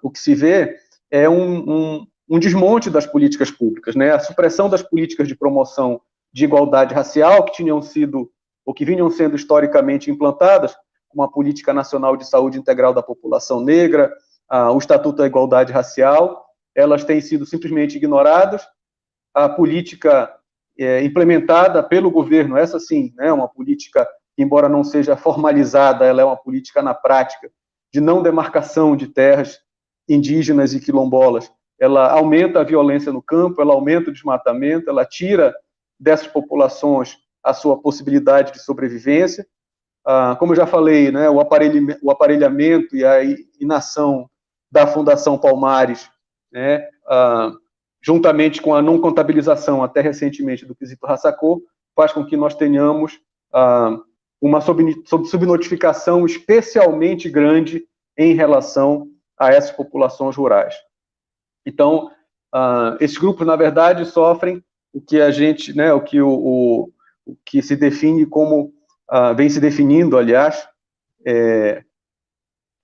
o que se vê é um desmonte das políticas públicas, né? A supressão das políticas de promoção de igualdade racial, que tinham sido, ou que vinham sendo historicamente implantadas, como a Política Nacional de Saúde Integral da População Negra, o Estatuto da Igualdade Racial, elas têm sido simplesmente ignoradas. A política implementada pelo governo, essa sim, né, uma política que, embora não seja formalizada, ela é uma política na prática, de não demarcação de terras indígenas e quilombolas. Ela aumenta a violência no campo, ela aumenta o desmatamento, ela tira dessas populações a sua possibilidade de sobrevivência. Como eu já falei, né, o aparelhamento e a inação da Fundação Palmares, né, juntamente com a não contabilização, até recentemente, do quesito raça-cor, faz com que nós tenhamos uma subnotificação especialmente grande em relação a essas populações rurais. Então, esses grupos, na verdade, sofrem o que a gente, né, o que se define como, vem se definindo, aliás,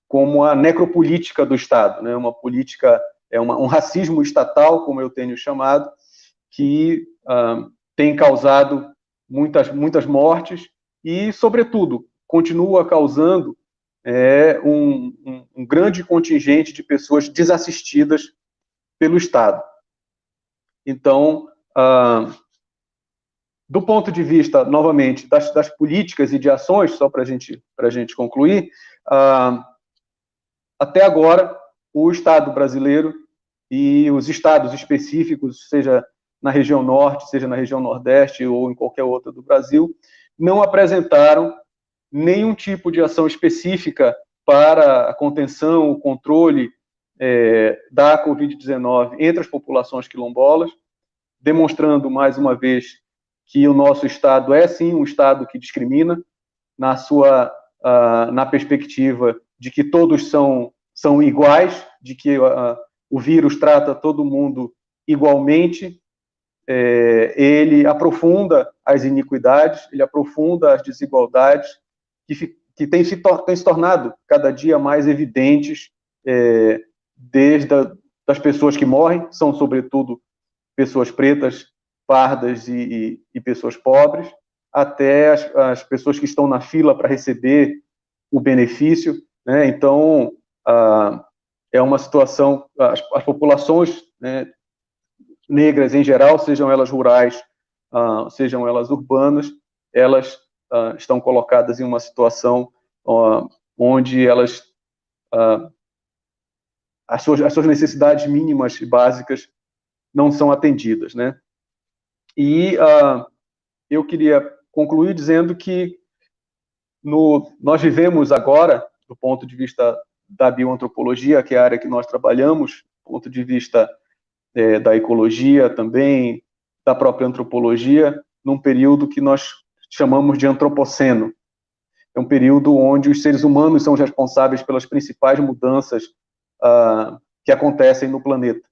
como a necropolítica do Estado, né, uma política, um racismo estatal, como eu tenho chamado, que tem causado muitas mortes e, sobretudo, continua causando um grande contingente de pessoas desassistidas pelo Estado. Então, do ponto de vista, novamente, das políticas e de ações, só para a gente concluir, até agora, o Estado brasileiro e os estados específicos, seja na região norte, seja na região nordeste ou em qualquer outra do Brasil, não apresentaram nenhum tipo de ação específica para a contenção, o controle da Covid-19 entre as populações quilombolas, demonstrando, mais uma vez, que o nosso Estado é, sim, um Estado que discrimina, na perspectiva de que todos são iguais, de que o vírus trata todo mundo igualmente. Ele aprofunda as iniquidades, ele aprofunda as desigualdades, que têm se tornado cada dia mais evidentes, desde das pessoas que morrem, são sobretudo pessoas pretas, pardas e pessoas pobres, até as pessoas que estão na fila para receber o benefício, né? Então, é uma situação, as populações, né, negras em geral, sejam elas rurais, sejam elas urbanas, elas estão colocadas em uma situação onde elas, as suas necessidades mínimas e básicas não são atendidas, né? E eu queria concluir dizendo que nós vivemos agora, do ponto de vista da bioantropologia, que é a área que nós trabalhamos, do ponto de vista da ecologia também, da própria antropologia, num período que nós chamamos de antropoceno. É um período onde os seres humanos são os responsáveis pelas principais mudanças que acontecem no planeta.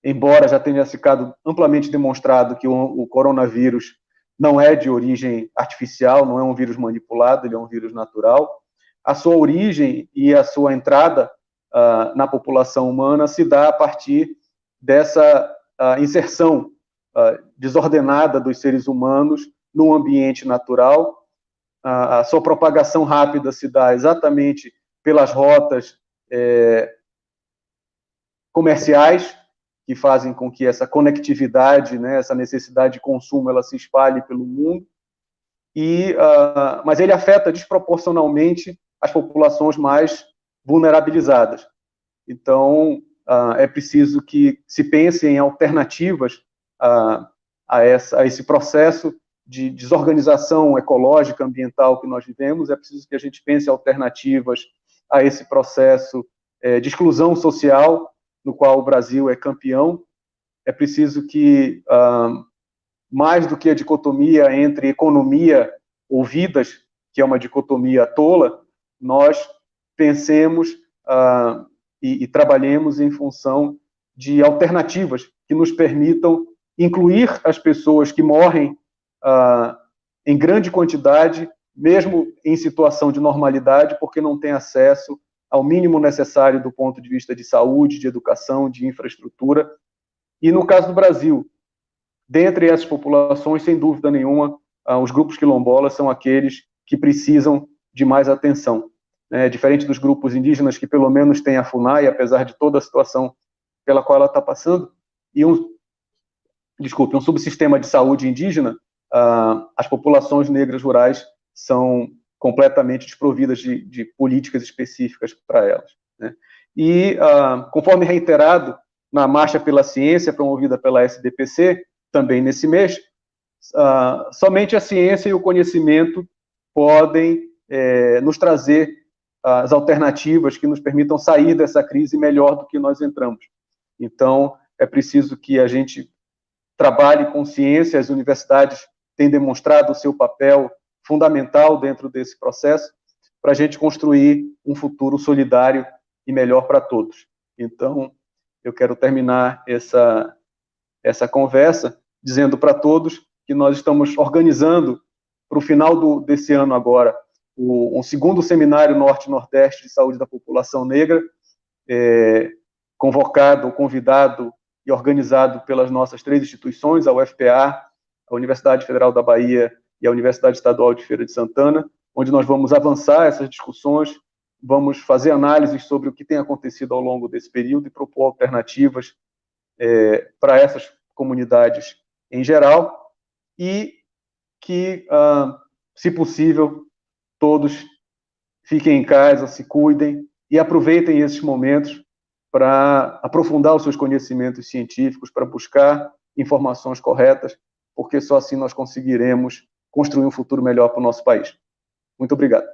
Embora já tenha ficado amplamente demonstrado que o coronavírus não é de origem artificial, não é um vírus manipulado, ele é um vírus natural, a sua origem e a sua entrada na população humana se dá a partir dessa inserção desordenada dos seres humanos no ambiente natural. A sua propagação rápida se dá exatamente pelas rotas comerciais, que fazem com que essa conectividade, né, essa necessidade de consumo, ela se espalhe pelo mundo, mas ele afeta desproporcionalmente as populações mais vulnerabilizadas. Então, é preciso que se pense em alternativas a esse processo de desorganização ecológica, ambiental que nós vivemos. É preciso que a gente pense em alternativas a esse processo de exclusão social, no qual o Brasil é campeão. É preciso que, mais do que a dicotomia entre economia ou vidas, que é uma dicotomia tola, nós pensemos e trabalhemos em função de alternativas que nos permitam incluir as pessoas que morrem em grande quantidade, mesmo em situação de normalidade, porque não têm acesso ao mínimo necessário do ponto de vista de saúde, de educação, de infraestrutura. E no caso do Brasil, dentre essas populações, sem dúvida nenhuma, os grupos quilombolas são aqueles que precisam de mais atenção. Diferente dos grupos indígenas, que pelo menos têm a FUNAI, apesar de toda a situação pela qual ela está passando, e um subsistema de saúde indígena, as populações negras rurais são completamente desprovidas de políticas específicas para elas. Né? E, conforme reiterado na Marcha pela Ciência, promovida pela SDPC, também nesse mês, somente a ciência e o conhecimento podem nos trazer as alternativas que nos permitam sair dessa crise melhor do que nós entramos. Então, é preciso que a gente trabalhe com ciência. As universidades têm demonstrado o seu papel fundamental dentro desse processo para a gente construir um futuro solidário e melhor para todos. Então, eu quero terminar essa conversa dizendo para todos que nós estamos organizando para o final desse ano agora um segundo seminário Norte-Nordeste de Saúde da População Negra, convidado e organizado pelas nossas 3 instituições, a UFPA, a Universidade Federal da Bahia e a Universidade Estadual de Feira de Santana, onde nós vamos avançar essas discussões, vamos fazer análises sobre o que tem acontecido ao longo desse período e propor alternativas para essas comunidades em geral, e que, se possível, todos fiquem em casa, se cuidem e aproveitem esses momentos para aprofundar os seus conhecimentos científicos, para buscar informações corretas, porque só assim nós conseguiremos construir um futuro melhor para o nosso país. Muito obrigado.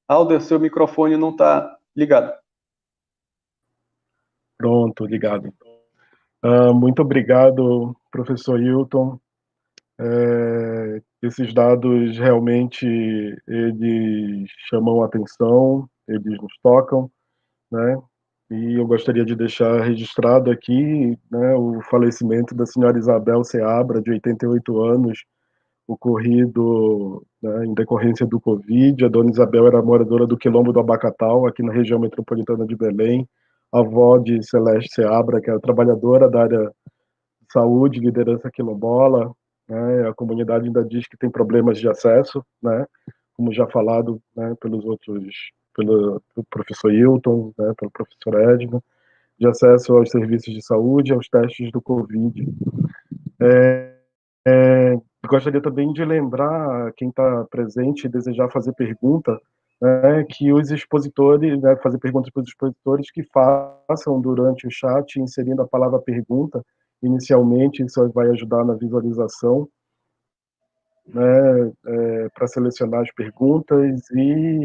Alder, seu microfone não está ligado. Pronto, ligado. Muito obrigado, professor Hilton. Esses dados realmente eles chamam a atenção, eles nos tocam, né? E eu gostaria de deixar registrado aqui, né, o falecimento da senhora Isabel Seabra, de 88 anos, ocorrido, né, em decorrência do Covid. A dona Isabel era moradora do Quilombo do Abacatal, aqui na região metropolitana de Belém, avó de Celeste Seabra, que era trabalhadora da área de saúde, liderança quilombola, né? A comunidade ainda diz que tem problemas de acesso, né, como já falado, né, pelo professor Hilton, né, pelo professor Edna, de acesso aos serviços de saúde, aos testes do Covid. Gostaria também de lembrar quem está presente e desejar fazer pergunta, né, que os expositores, né, fazer perguntas para os expositores, que façam durante o chat, inserindo a palavra pergunta inicialmente, isso vai ajudar na visualização, né, para selecionar as perguntas, e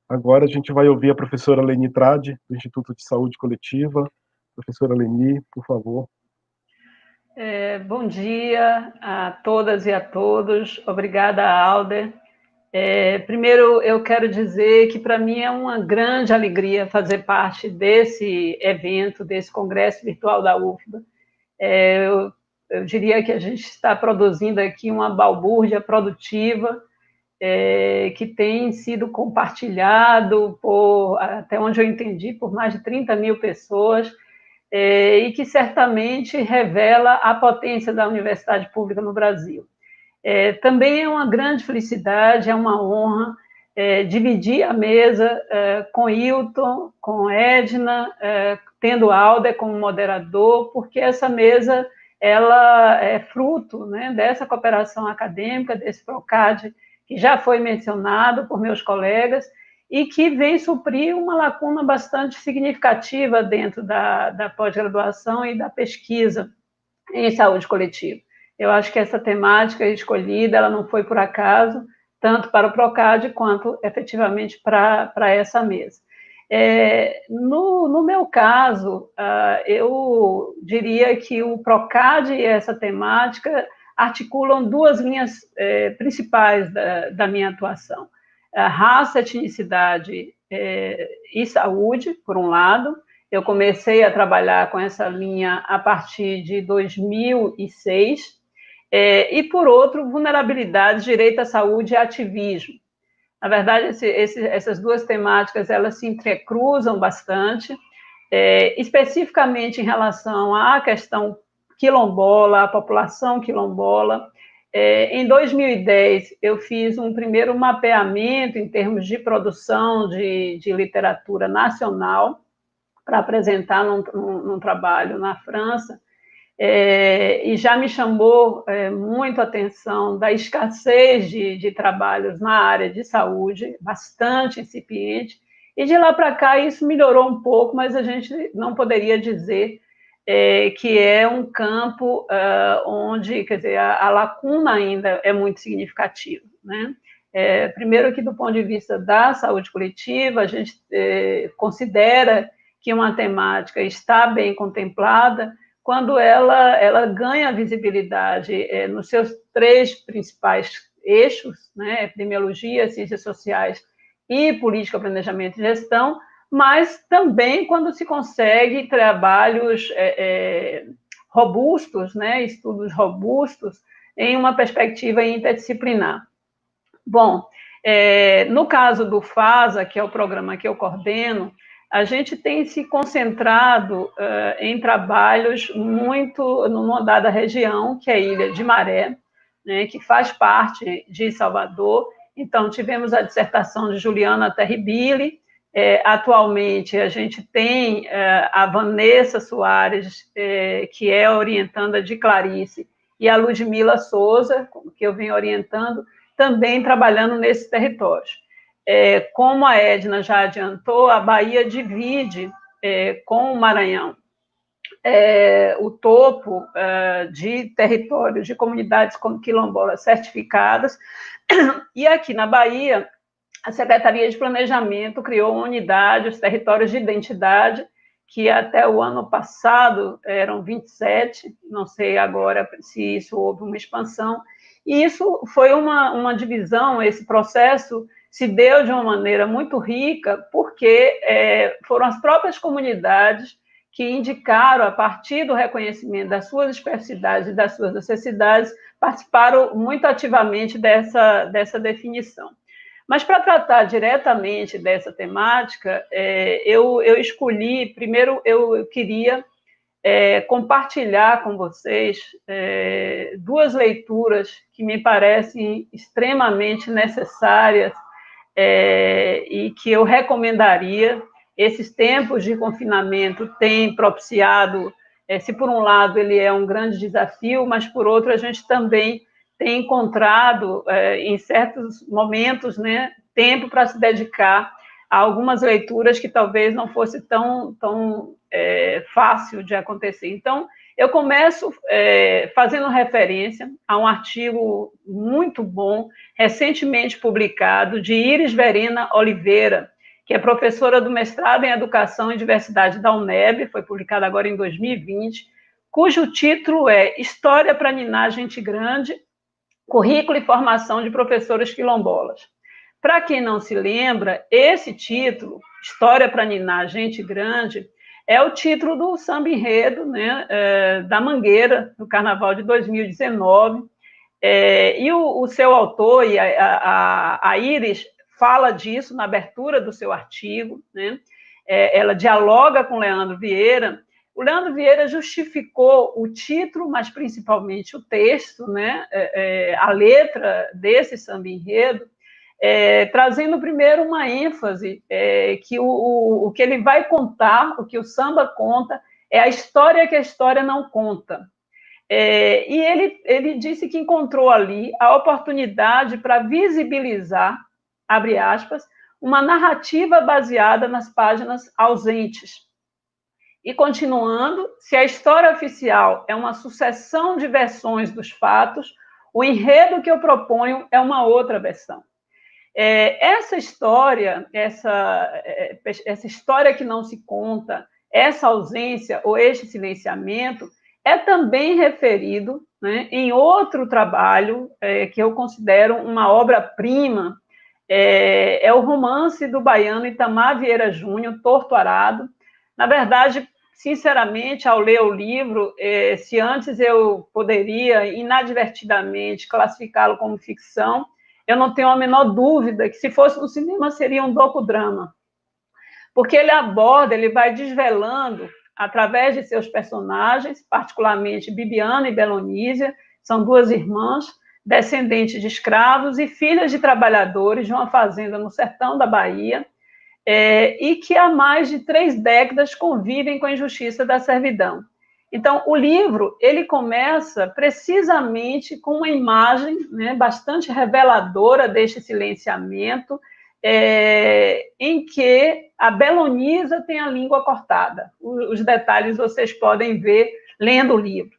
agora a gente vai ouvir a professora Leni Trade, do Instituto de Saúde Coletiva. Professora Leni, por favor. Bom dia a todas e a todos. Obrigada, Alder. Primeiro, eu quero dizer que, para mim, é uma grande alegria fazer parte desse evento, desse congresso virtual da UFBA. Eu diria que a gente está produzindo aqui uma balbúrdia produtiva, que tem sido compartilhado até onde eu entendi, por mais de 30 mil pessoas, e que certamente revela a potência da universidade pública no Brasil. Também é uma grande felicidade, é uma honra dividir a mesa com Hilton, com Edna, tendo Alder como moderador, porque essa mesa ela é fruto, né, dessa cooperação acadêmica, desse PROCAD, que já foi mencionado por meus colegas, e que vem suprir uma lacuna bastante significativa dentro da pós-graduação e da pesquisa em saúde coletiva. Eu acho que essa temática escolhida, ela não foi por acaso, tanto para o PROCAD quanto, efetivamente, para essa mesa. No meu caso, eu diria que o PROCAD e essa temática articulam duas linhas principais da minha atuação. Raça, etnicidade e saúde, por um lado. Eu comecei a trabalhar com essa linha a partir de 2006, e, por outro, vulnerabilidade, direito à saúde e ativismo. Na verdade, essas duas temáticas, elas se entrecruzam bastante, especificamente em relação à questão quilombola, à população quilombola. Em 2010, eu fiz um primeiro mapeamento em termos de produção de literatura nacional, para apresentar num trabalho na França, e já me chamou muito a atenção da escassez de trabalhos na área de saúde, bastante incipiente, e de lá para cá isso melhorou um pouco, mas a gente não poderia dizer que é um campo onde, quer dizer, a lacuna ainda é muito significativa, né? Primeiro que, do ponto de vista da saúde coletiva, a gente considera que uma temática está bem contemplada quando ela ganha visibilidade nos seus três principais eixos, né, epidemiologia, ciências sociais e política, planejamento e gestão, mas também quando se consegue trabalhos robustos, né, estudos robustos, em uma perspectiva interdisciplinar. Bom, no caso do FASA, que é o programa que eu coordeno, a gente tem se concentrado em trabalhos muito numa dada região, que é a Ilha de Maré, né, que faz parte de Salvador. Então, tivemos a dissertação de Juliana Terribili. Atualmente, a gente tem a Vanessa Soares, que é orientanda de Clarice, e a Ludmila Souza, que eu venho orientando, também trabalhando nesses territórios. Como a Edna já adiantou, a Bahia divide com o Maranhão o topo de territórios de comunidades quilombolas certificadas, e aqui na Bahia, a Secretaria de Planejamento criou uma unidade, os territórios de identidade, que até o ano passado eram 27, não sei agora se isso houve uma expansão, e isso foi uma divisão, esse processo se deu de uma maneira muito rica, porque foram as próprias comunidades que indicaram, a partir do reconhecimento das suas especificidades e das suas necessidades, participaram muito ativamente dessa definição. Mas, para tratar diretamente dessa temática, eu escolhi, primeiro, eu queria compartilhar com vocês duas leituras que me parecem extremamente necessárias e que eu recomendaria. Esses tempos de confinamento têm propiciado, se por um lado ele é um grande desafio, mas por outro a gente também tem encontrado, em certos momentos, né, tempo para se dedicar a algumas leituras que talvez não fosse tão fácil de acontecer. Então, Eu começo fazendo referência a um artigo muito bom, recentemente publicado, de Iris Verena Oliveira, que é professora do mestrado em Educação e Diversidade da UNEB, foi publicado agora em 2020, cujo título é História para Ninar Gente Grande, Currículo e Formação de Professores Quilombolas. Para quem não se lembra, esse título, História para Ninar Gente Grande, é o título do samba enredo, né, da Mangueira, no Carnaval de 2019, e o seu autor, e a Iris, fala disso na abertura do seu artigo, né, ela dialoga com Leandro Vieira. O Leandro Vieira justificou o título, mas principalmente o texto, né, a letra desse samba enredo, trazendo primeiro uma ênfase que o que ele vai contar, o que o samba conta, é a história que a história não conta. E ele disse que encontrou ali a oportunidade para visibilizar, abre aspas, uma narrativa baseada nas páginas ausentes. E continuando, se a história oficial é uma sucessão de versões dos fatos, o enredo que eu proponho é uma outra versão. Essa história que não se conta, essa ausência ou este silenciamento é também referido, né, em outro trabalho que eu considero uma obra-prima, é o romance do baiano Itamar Vieira Júnior, Torto Arado. Na verdade, sinceramente, ao ler o livro, se antes eu poderia inadvertidamente classificá-lo como ficção, eu não tenho a menor dúvida que, se fosse no cinema, seria um docudrama. Porque ele vai desvelando, através de seus personagens, particularmente Bibiana e Belonísia, são duas irmãs, descendentes de escravos e filhas de trabalhadores de uma fazenda no sertão da Bahia, e que há mais de 3 décadas convivem com a injustiça da servidão. Então, o livro ele começa precisamente com uma imagem, né, bastante reveladora deste silenciamento, em que a Belonisa tem a língua cortada. Os detalhes vocês podem ver lendo o livro.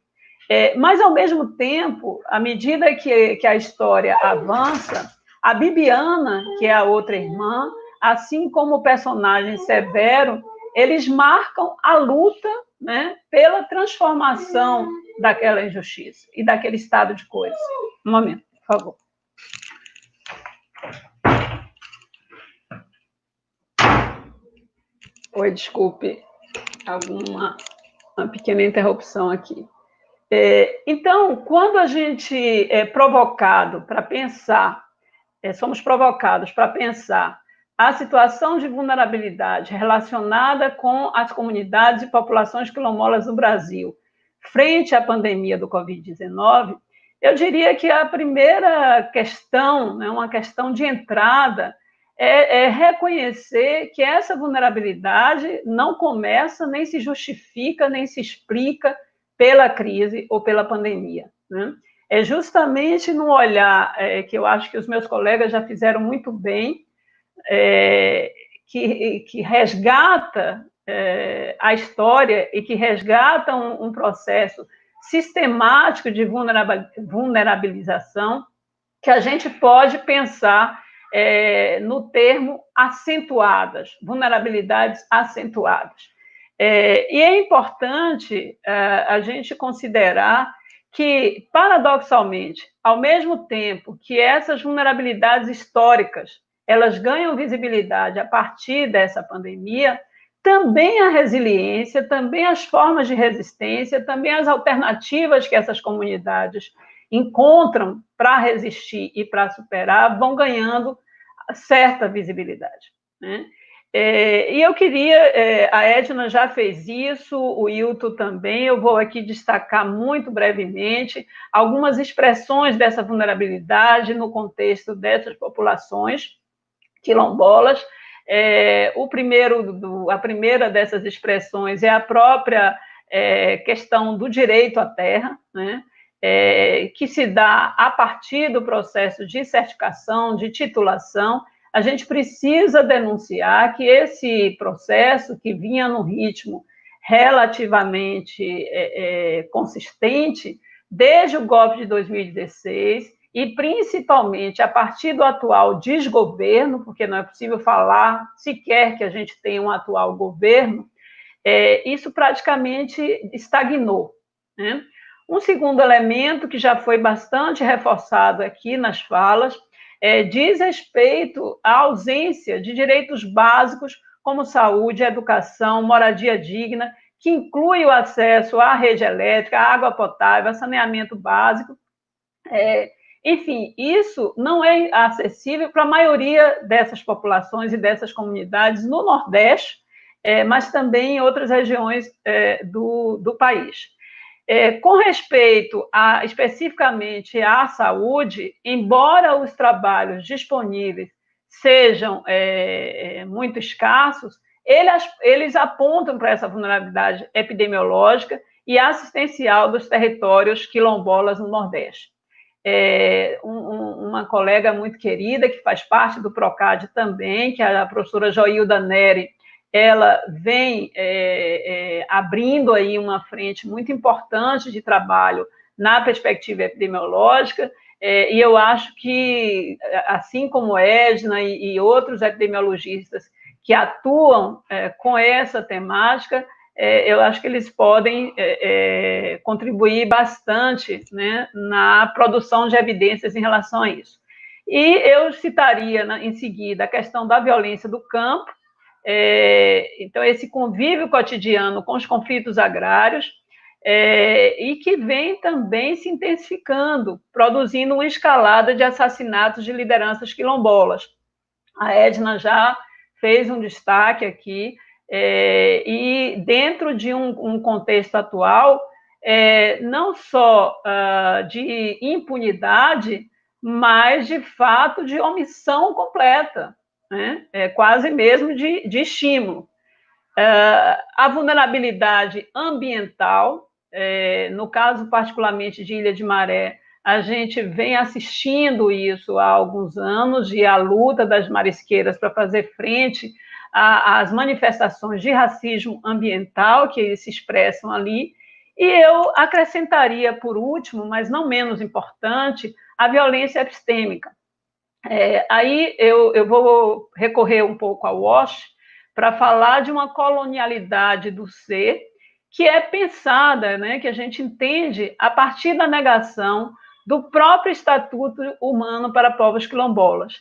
Mas, ao mesmo tempo, à medida que a história avança, a Bibiana, que é a outra irmã, assim como o personagem Severo, eles marcam a luta, né, pela transformação daquela injustiça e daquele estado de coisas. Um momento, por favor. Oi, desculpe, uma pequena interrupção aqui. Então, quando a gente é provocado para pensar, somos provocados para pensar a situação de vulnerabilidade relacionada com as comunidades e populações quilombolas do Brasil frente à pandemia do Covid-19, eu diria que a primeira questão, né, uma questão de entrada, é reconhecer que essa vulnerabilidade não começa, nem se justifica, nem se explica pela crise ou pela pandemia, né? É justamente no olhar que eu acho que os meus colegas já fizeram muito bem, que resgata a história e que resgata um processo sistemático de vulnerabilização, que a gente pode pensar no termo acentuadas, vulnerabilidades acentuadas. E é importante a gente considerar que, paradoxalmente, ao mesmo tempo que essas vulnerabilidades históricas elas ganham visibilidade a partir dessa pandemia, também a resiliência, também as formas de resistência, também as alternativas que essas comunidades encontram para resistir e para superar vão ganhando certa visibilidade, né? E eu queria, a Edna já fez isso, o Hilton também, eu vou aqui destacar muito brevemente algumas expressões dessa vulnerabilidade no contexto dessas populações quilombolas. A primeira dessas expressões é a própria questão do direito à terra, né? Que se dá a partir do processo de certificação, de titulação. A gente precisa denunciar que esse processo, que vinha no ritmo relativamente consistente desde o golpe de 2016 e principalmente a partir do atual desgoverno, porque não é possível falar sequer que a gente tem um atual governo, isso praticamente estagnou, né? Um segundo elemento que já foi bastante reforçado aqui nas falas diz respeito à ausência de direitos básicos como saúde, educação, moradia digna, que inclui o acesso à rede elétrica, à água potável, a saneamento básico. Enfim, isso não é acessível para a maioria dessas populações e dessas comunidades no Nordeste, mas também em outras regiões do país. Com respeito especificamente à saúde, embora os trabalhos disponíveis sejam muito escassos, eles apontam para essa vulnerabilidade epidemiológica e assistencial dos territórios quilombolas no Nordeste. Uma colega muito querida, que faz parte do PROCAD também, que é a professora Joilda Neri, ela vem abrindo aí uma frente muito importante de trabalho na perspectiva epidemiológica, e eu acho que, assim como Edna e outros epidemiologistas que atuam com essa temática, eu acho que eles podem contribuir bastante, né, na produção de evidências em relação a isso. E eu citaria, em seguida, a questão da violência do campo, então, esse convívio cotidiano com os conflitos agrários, e que vem também se intensificando, produzindo uma escalada de assassinatos de lideranças quilombolas. A Edna já fez um destaque aqui, e dentro de um contexto atual, não só de impunidade, mas, de fato, de omissão completa, né? Quase mesmo de estímulo. A vulnerabilidade ambiental, no caso particularmente de Ilha de Maré, a gente vem assistindo isso há alguns anos, e a luta das marisqueiras para fazer frente às manifestações de racismo ambiental que se expressam ali. E eu acrescentaria, por último, mas não menos importante, a violência epistêmica. Aí eu vou recorrer um pouco ao Walsh para falar de uma colonialidade do ser que é pensada, né, que a gente entende a partir da negação do próprio Estatuto Humano para Povos Quilombolas.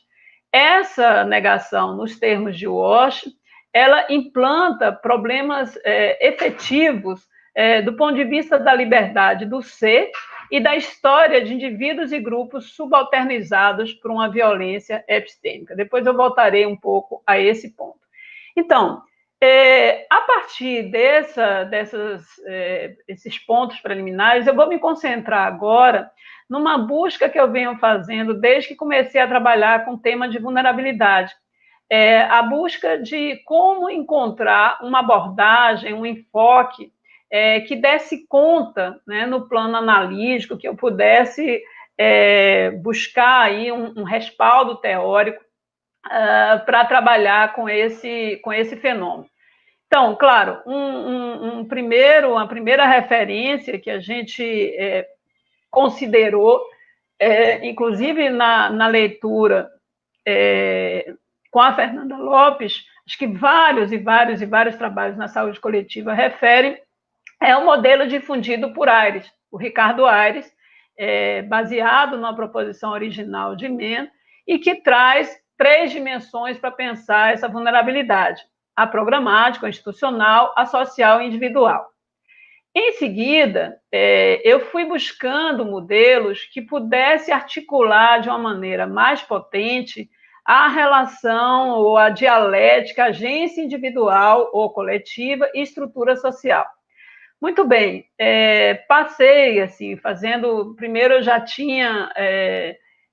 Essa negação, nos termos de Walsh, ela implanta problemas efetivos do ponto de vista da liberdade do ser e da história de indivíduos e grupos subalternizados por uma violência epistêmica. Depois eu voltarei um pouco a esse ponto. Então, a partir desses pontos preliminares, eu vou me concentrar agora numa busca que eu venho fazendo desde que comecei a trabalhar com o tema de vulnerabilidade. A busca de como encontrar uma abordagem, um enfoque que desse conta, né, no plano analítico, que eu pudesse buscar aí um respaldo teórico para trabalhar com esse fenômeno. Então, claro, uma primeira referência que a gente considerou, inclusive na leitura com a Fernanda Lopes, acho que vários trabalhos na saúde coletiva referem o modelo difundido por Aires, o Ricardo Aires, baseado na proposição original de Mann, e que traz 3 dimensões para pensar essa vulnerabilidade: a programática, a institucional, a social e individual. Em seguida, eu fui buscando modelos que pudessem articular de uma maneira mais potente a relação ou a dialética agência individual ou coletiva e estrutura social. Muito bem, passei, assim, primeiro eu já tinha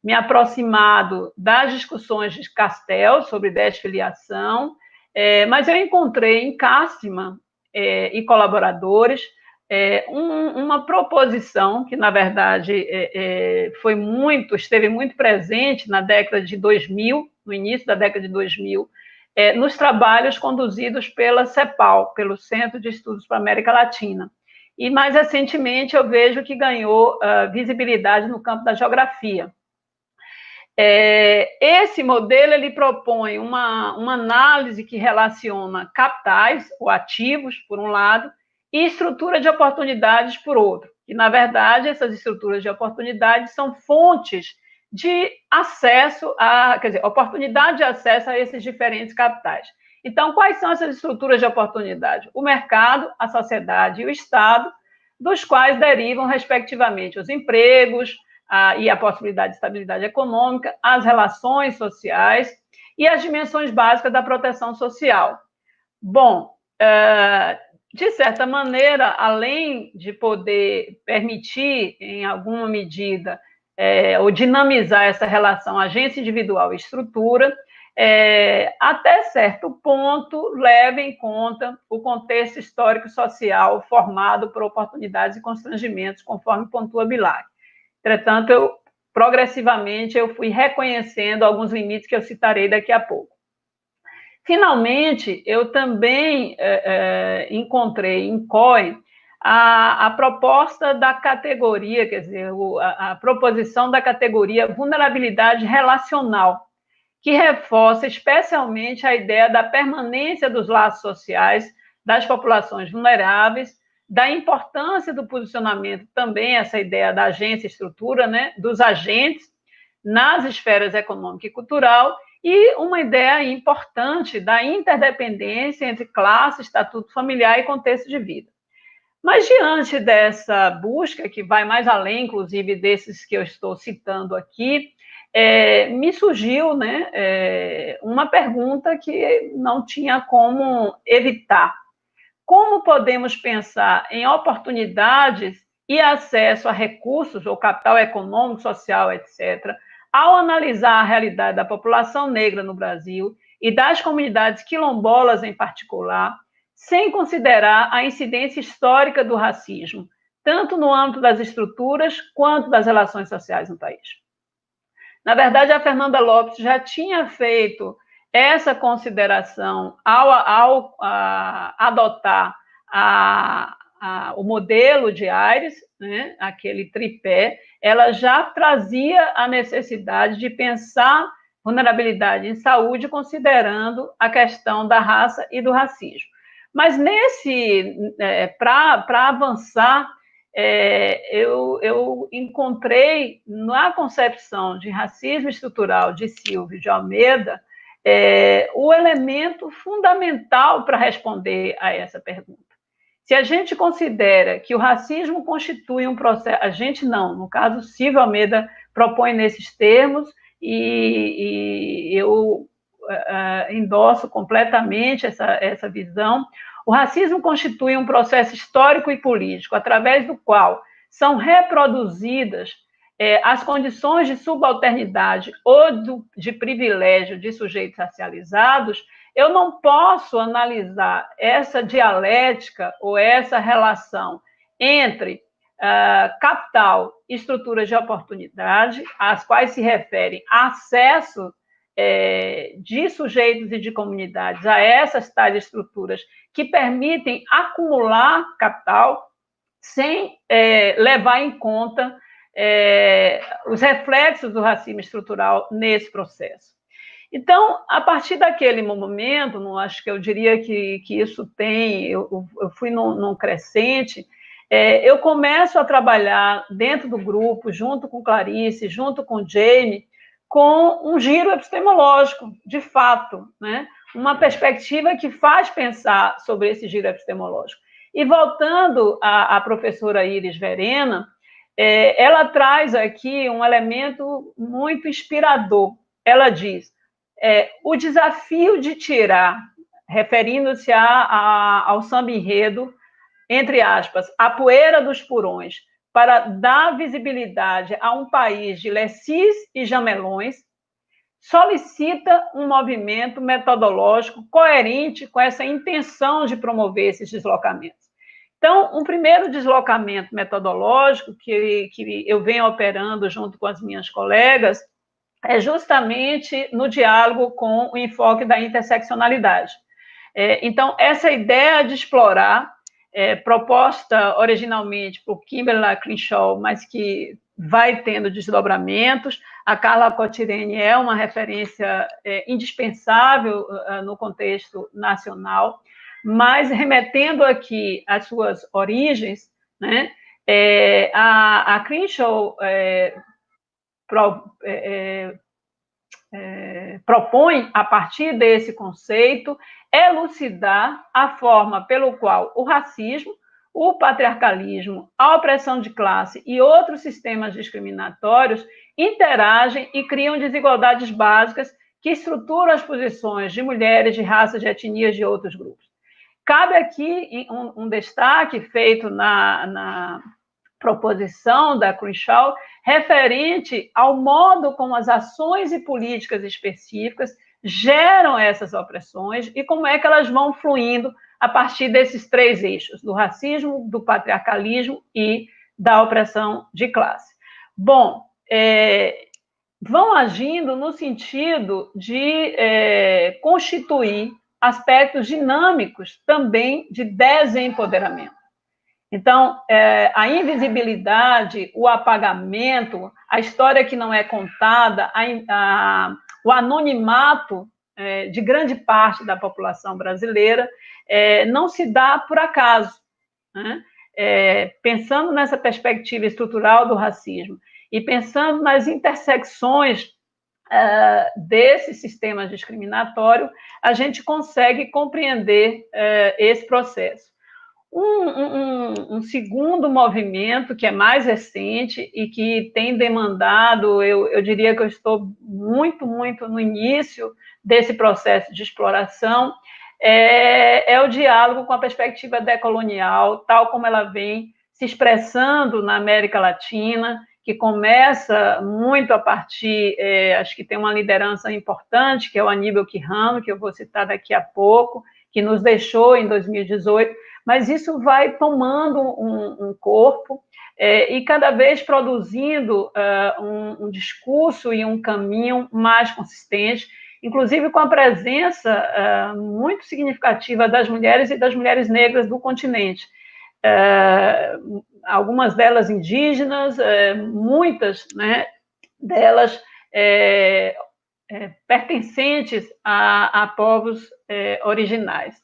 me aproximado das discussões de Castel sobre desfiliação, mas eu encontrei em Cassima e colaboradores uma proposição que, na verdade, esteve muito presente na década de 2000, no início da década de 2000, nos trabalhos conduzidos pela CEPAL, pelo Centro de Estudos para a América Latina. E, mais recentemente, eu vejo que ganhou visibilidade no campo da geografia. Esse modelo ele propõe uma análise que relaciona capitais, ou ativos, por um lado, e estrutura de oportunidades, por outro. E, na verdade, essas estruturas de oportunidades são fontes de acesso oportunidade de acesso a esses diferentes capitais. Então, quais são essas estruturas de oportunidade? O mercado, a sociedade e o Estado, dos quais derivam, respectivamente, os empregos e a possibilidade de estabilidade econômica, as relações sociais e as dimensões básicas da proteção social. Bom, de certa maneira, além de poder permitir, em alguma medida, ou dinamizar essa relação agência individual e estrutura, até certo ponto, leva em conta o contexto histórico-social formado por oportunidades e constrangimentos, conforme pontua Bilac. Entretanto, progressivamente, eu fui reconhecendo alguns limites que eu citarei daqui a pouco. Finalmente, eu também encontrei em COE a proposta da categoria, quer dizer, a proposição da categoria vulnerabilidade relacional, que reforça especialmente a ideia da permanência dos laços sociais das populações vulneráveis, da importância do posicionamento também, essa ideia da agência e estrutura, né, dos agentes nas esferas econômica e cultural, e uma ideia importante da interdependência entre classe, estatuto familiar e contexto de vida. Mas, diante dessa busca, que vai mais além, inclusive, desses que eu estou citando aqui, me surgiu, né, uma pergunta que não tinha como evitar. Como podemos pensar em oportunidades e acesso a recursos, ou capital econômico, social, etc., ao analisar a realidade da população negra no Brasil e das comunidades quilombolas em particular, sem considerar a incidência histórica do racismo, tanto no âmbito das estruturas quanto das relações sociais no país? Na verdade, a Fernanda Lopes já tinha feito essa consideração ao adotar o modelo de Ayres, né, aquele tripé. Ela já trazia a necessidade de pensar vulnerabilidade em saúde, considerando a questão da raça e do racismo. Mas para avançar, eu encontrei na concepção de racismo estrutural de Silvio de Almeida o elemento fundamental para responder a essa pergunta. Se a gente considera que o racismo constitui um processo, a gente não, no caso, Silvio Almeida propõe nesses termos, e eu endosso completamente essa visão. O racismo constitui um processo histórico e político, através do qual são reproduzidas as condições de subalternidade ou de privilégio de sujeitos racializados. Eu não posso analisar essa dialética ou essa relação entre capital e estruturas de oportunidade, às quais se referem acesso de sujeitos e de comunidades a essas tais estruturas que permitem acumular capital sem levar em conta os reflexos do racismo estrutural nesse processo. Então, a partir daquele momento, acho que eu diria que isso eu fui num crescente, eu começo a trabalhar dentro do grupo, junto com Clarice, junto com Jamie, com um giro epistemológico, de fato, né? Uma perspectiva que faz pensar sobre esse giro epistemológico. E voltando à professora Iris Verena, ela traz aqui um elemento muito inspirador. Ela diz, o desafio de tirar, referindo-se ao samba-enredo, entre aspas, a poeira dos purões, para dar visibilidade a um país de lecis e jamelões, solicita um movimento metodológico coerente com essa intenção de promover esses deslocamentos. Então, um primeiro deslocamento metodológico que eu venho operando junto com as minhas colegas é justamente no diálogo com o enfoque da interseccionalidade. Então, essa ideia de explorar, proposta originalmente por Kimberly Crenshaw, mas que vai tendo desdobramentos. A Carla Cotirene é uma referência indispensável no contexto nacional, mas remetendo aqui às suas origens, né, a Crenshaw propõe, a partir desse conceito, elucidar a forma pelo qual o racismo, o patriarcalismo, a opressão de classe e outros sistemas discriminatórios interagem e criam desigualdades básicas que estruturam as posições de mulheres, de raças, de etnias, de outros grupos. Cabe aqui um destaque feito na proposição da Crenshaw referente ao modo como as ações e políticas específicas geram essas opressões e como é que elas vão fluindo a partir desses três eixos, do racismo, do patriarcalismo e da opressão de classe. Bom, vão agindo no sentido de constituir aspectos dinâmicos também de desempoderamento. Então, a invisibilidade, o apagamento, a história que não é contada, o anonimato de grande parte da população brasileira não se dá por acaso, né? Pensando nessa perspectiva estrutural do racismo e pensando nas intersecções desse sistema discriminatório, a gente consegue compreender esse processo. Um segundo movimento que é mais recente e que tem demandado, eu diria que eu estou muito no início desse processo de exploração, é o diálogo com a perspectiva decolonial, tal como ela vem se expressando na América Latina, que começa muito a partir, acho que tem uma liderança importante, que é o Aníbal Quijano, que eu vou citar daqui a pouco, que nos deixou em 2018, mas isso vai tomando um corpo e cada vez produzindo um discurso e um caminho mais consistente, inclusive com a presença muito significativa das mulheres e das mulheres negras do continente. Algumas delas indígenas, muitas, né, delas pertencentes a povos originais.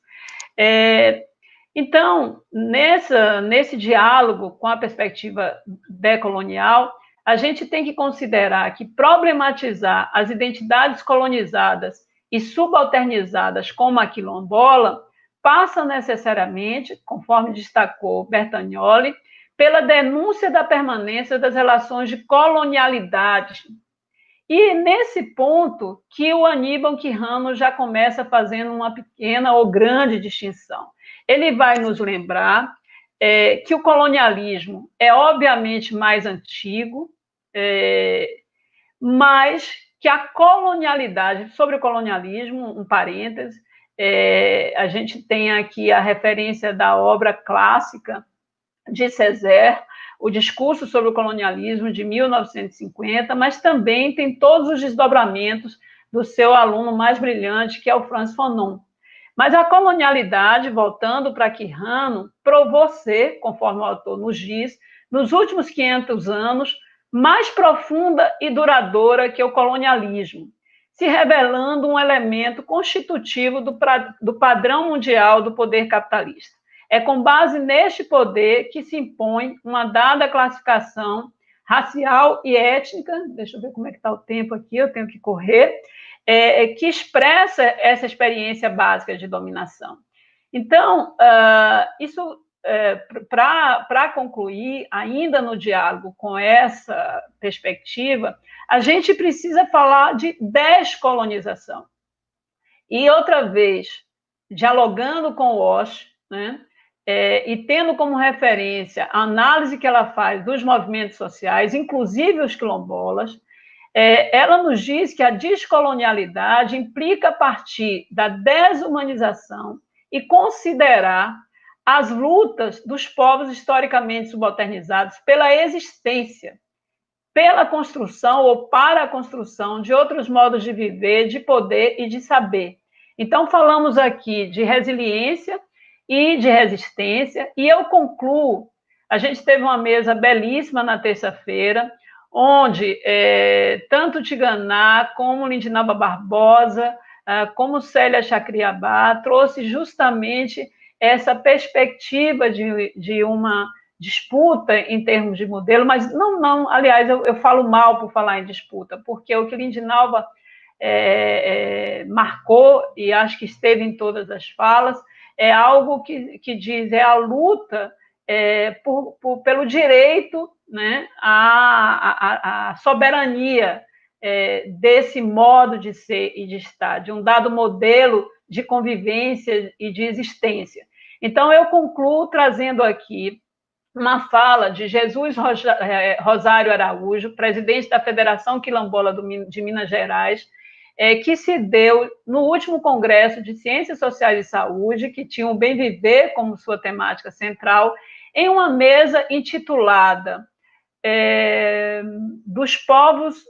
Então, nesse diálogo com a perspectiva decolonial, a gente tem que considerar que problematizar as identidades colonizadas e subalternizadas como a quilombola passa necessariamente, conforme destacou Bertagnoli, pela denúncia da permanência das relações de colonialidade. E nesse ponto que o Aníbal Quijano já começa fazendo uma pequena ou grande distinção. Ele vai nos lembrar que o colonialismo é obviamente mais antigo, mas que a colonialidade, sobre o colonialismo, um parêntese, a gente tem aqui a referência da obra clássica de Césaire, o discurso sobre o colonialismo de 1950, mas também tem todos os desdobramentos do seu aluno mais brilhante, que é o Frantz Fanon. Mas a colonialidade, voltando para Quijano, provou ser, conforme o autor nos diz, nos últimos 500 anos, mais profunda e duradoura que o colonialismo, se revelando um elemento constitutivo do padrão mundial do poder capitalista. É com base neste poder que se impõe uma dada classificação racial e étnica, deixa eu ver como é que está o tempo aqui, eu tenho que correr, que expressa essa experiência básica de dominação. Então, isso, para concluir, ainda no diálogo com essa perspectiva, a gente precisa falar de descolonização. E, outra vez, dialogando com o Walsh, né, e tendo como referência a análise que ela faz dos movimentos sociais, inclusive os quilombolas, ela nos diz que a descolonialidade implica partir da desumanização e considerar as lutas dos povos historicamente subalternizados pela existência pela construção ou para a construção de outros modos de viver, de poder e de saber. Então, falamos aqui de resiliência e de resistência, e eu concluo, a gente teve uma mesa belíssima na terça-feira, onde tanto Tiganá como Lindinalva Barbosa, como Célia Chacriabá, trouxe justamente essa perspectiva de uma disputa em termos de modelo, mas não, aliás, eu falo mal por falar em disputa, porque o que Lindinalva marcou, e acho que esteve em todas as falas, é algo que diz, a luta pelo direito, né, à soberania desse modo de ser e de estar, de um dado modelo de convivência e de existência. Então, eu concluo trazendo aqui uma fala de Jesus Rosário Araújo, presidente da Federação Quilombola de Minas Gerais, que se deu no último Congresso de Ciências Sociais e Saúde, que tinha o Bem Viver como sua temática central, em uma mesa intitulada dos povos,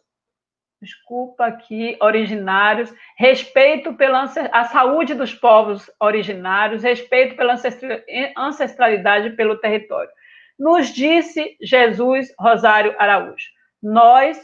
originários, respeito pela a saúde dos povos originários, respeito pela ancestralidade pelo território. Nos disse Jesus Rosário Araújo: nós,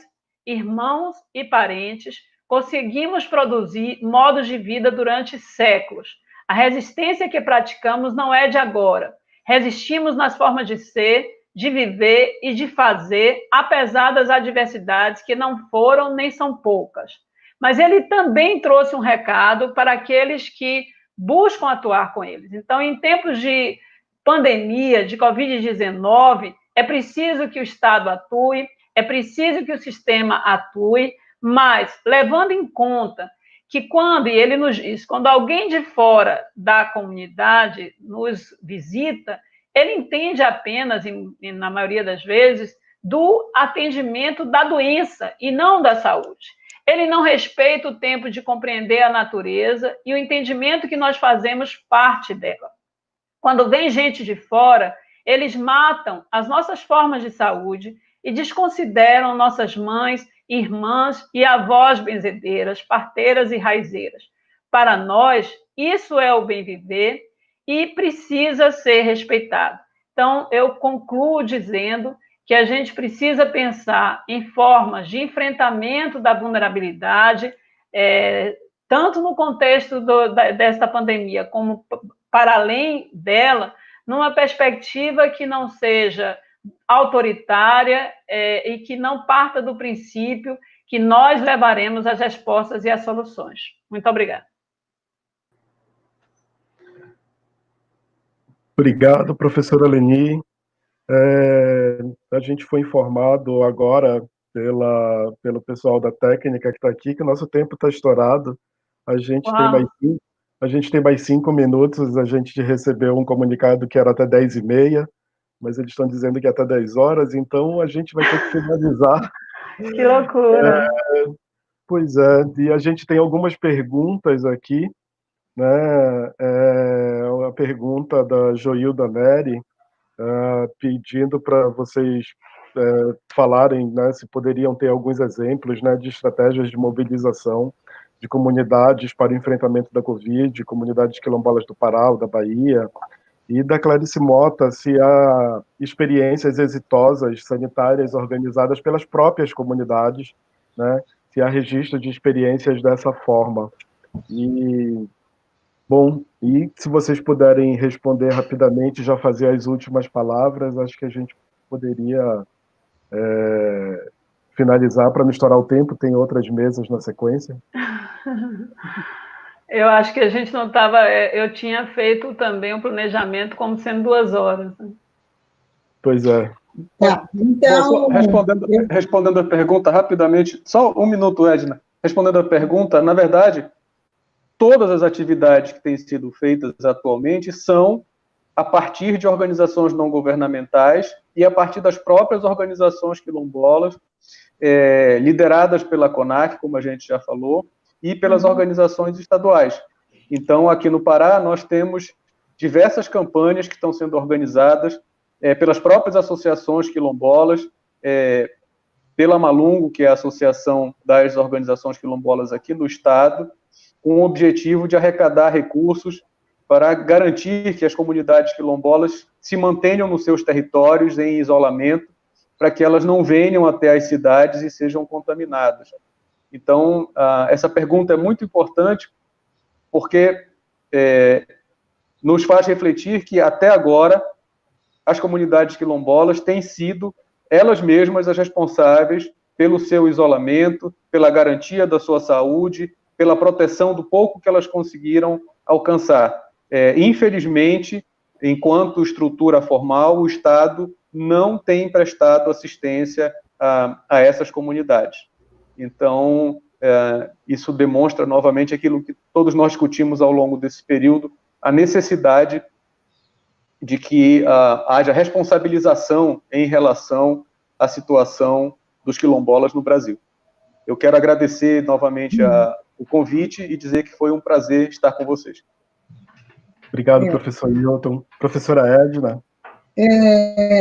irmãos e parentes, conseguimos produzir modos de vida durante séculos. A resistência que praticamos não é de agora. Resistimos nas formas de ser, de viver e de fazer, apesar das adversidades que não foram nem são poucas. Mas ele também trouxe um recado para aqueles que buscam atuar com eles. Então, em tempos de pandemia, de Covid-19, é preciso que o Estado atue, é preciso que o sistema atue, mas levando em conta que quando, e ele nos diz, quando alguém de fora da comunidade nos visita, ele entende apenas, na maioria das vezes, do atendimento da doença e não da saúde. Ele não respeita o tempo de compreender a natureza e o entendimento que nós fazemos parte dela. Quando vem gente de fora, eles matam as nossas formas de saúde e desconsideram nossas mães, irmãs e avós benzedeiras, parteiras e raizeiras. Para nós, isso é o bem viver e precisa ser respeitado. Então, eu concluo dizendo que a gente precisa pensar em formas de enfrentamento da vulnerabilidade, tanto no contexto desta pandemia, como para além dela, numa perspectiva que não seja autoritária e que não parta do princípio que nós levaremos as respostas e as soluções. Muito obrigada. Obrigado, professora Leni. A gente foi informado agora pelo pessoal da técnica que está aqui que o nosso tempo está estourado. A gente tem mais 5 minutos. A gente recebeu um comunicado que era até 10h30, mas eles estão dizendo que é até 10 horas, então a gente vai ter que finalizar. Que loucura! Pois é, e a gente tem algumas perguntas aqui, né? A pergunta da Joilda Neri, pedindo para vocês falarem, né, se poderiam ter alguns exemplos, né, de estratégias de mobilização de comunidades para o enfrentamento da Covid, comunidades quilombolas do Pará, da Bahia, e da Clarice Mota, se há experiências exitosas sanitárias organizadas pelas próprias comunidades, né, se há registro de experiências dessa forma. Bom, e se vocês puderem responder rapidamente, já fazer as últimas palavras, acho que a gente poderia finalizar para não estourar o tempo, tem outras mesas na sequência. Eu acho que a gente não estava... Eu tinha feito também um planejamento como sendo 2 horas. Pois é. Tá, então... Respondendo a pergunta rapidamente, só 1 minuto, Edna. Respondendo a pergunta, na verdade, todas as atividades que têm sido feitas atualmente são a partir de organizações não governamentais e a partir das próprias organizações quilombolas, lideradas pela CONAC, como a gente já falou, e pelas organizações estaduais. Então, aqui no Pará, nós temos diversas campanhas que estão sendo organizadas pelas próprias associações quilombolas, pela Malungo, que é a Associação das Organizações Quilombolas aqui no Estado, com o objetivo de arrecadar recursos para garantir que as comunidades quilombolas se mantenham nos seus territórios em isolamento, para que elas não venham até as cidades e sejam contaminadas. Então, essa pergunta é muito importante, porque nos faz refletir que, até agora, as comunidades quilombolas têm sido elas mesmas as responsáveis pelo seu isolamento, pela garantia da sua saúde, pela proteção do pouco que elas conseguiram alcançar. Infelizmente, enquanto estrutura formal, o Estado não tem prestado assistência a essas comunidades. Então, isso demonstra novamente aquilo que todos nós discutimos ao longo desse período, a necessidade de que haja responsabilização em relação à situação dos quilombolas no Brasil. Eu quero agradecer novamente o convite e dizer que foi um prazer estar com vocês. Obrigado, professor Hilton. Professora Edna?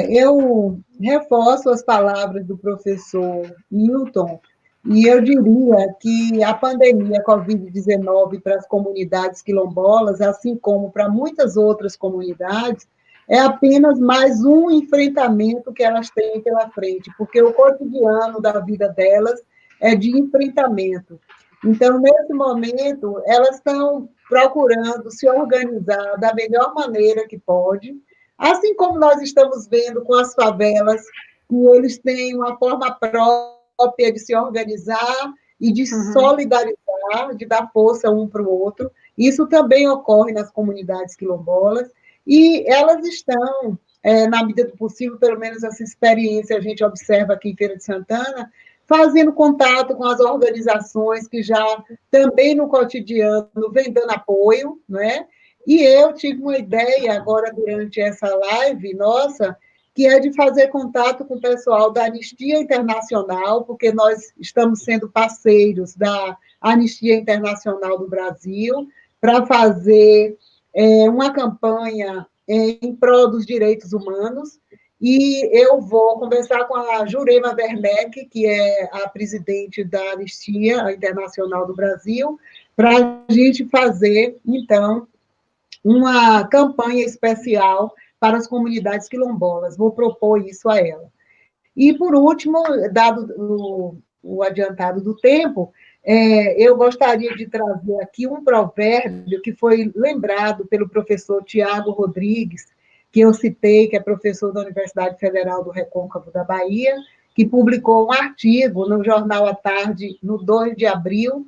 Eu reforço as palavras do professor Hilton, e eu diria que a pandemia Covid-19 para as comunidades quilombolas, assim como para muitas outras comunidades, é apenas mais um enfrentamento que elas têm pela frente, porque o cotidiano da vida delas é de enfrentamento. Então, nesse momento, elas estão procurando se organizar da melhor maneira que pode, assim como nós estamos vendo com as favelas, que eles têm uma forma própria de se organizar e de solidarizar, de dar força um para o outro. Isso também ocorre nas comunidades quilombolas, e elas estão, na medida do possível, pelo menos essa experiência a gente observa aqui em Feira de Santana, fazendo contato com as organizações que já também no cotidiano vêm dando apoio, não é? E eu tive uma ideia agora durante essa live nossa, que é de fazer contato com o pessoal da Anistia Internacional, porque nós estamos sendo parceiros da Anistia Internacional do Brasil, para fazer uma campanha em prol dos direitos humanos, e eu vou conversar com a Jurema Werneck, que é a presidente da Anistia Internacional do Brasil, para a gente fazer, então, uma campanha especial para as comunidades quilombolas. Vou propor isso a ela. E, por último, dado o adiantado do tempo, eu gostaria de trazer aqui um provérbio que foi lembrado pelo professor Tiago Rodrigues, que eu citei, que é professor da Universidade Federal do Recôncavo da Bahia, que publicou um artigo no Jornal à Tarde, no 2 de abril,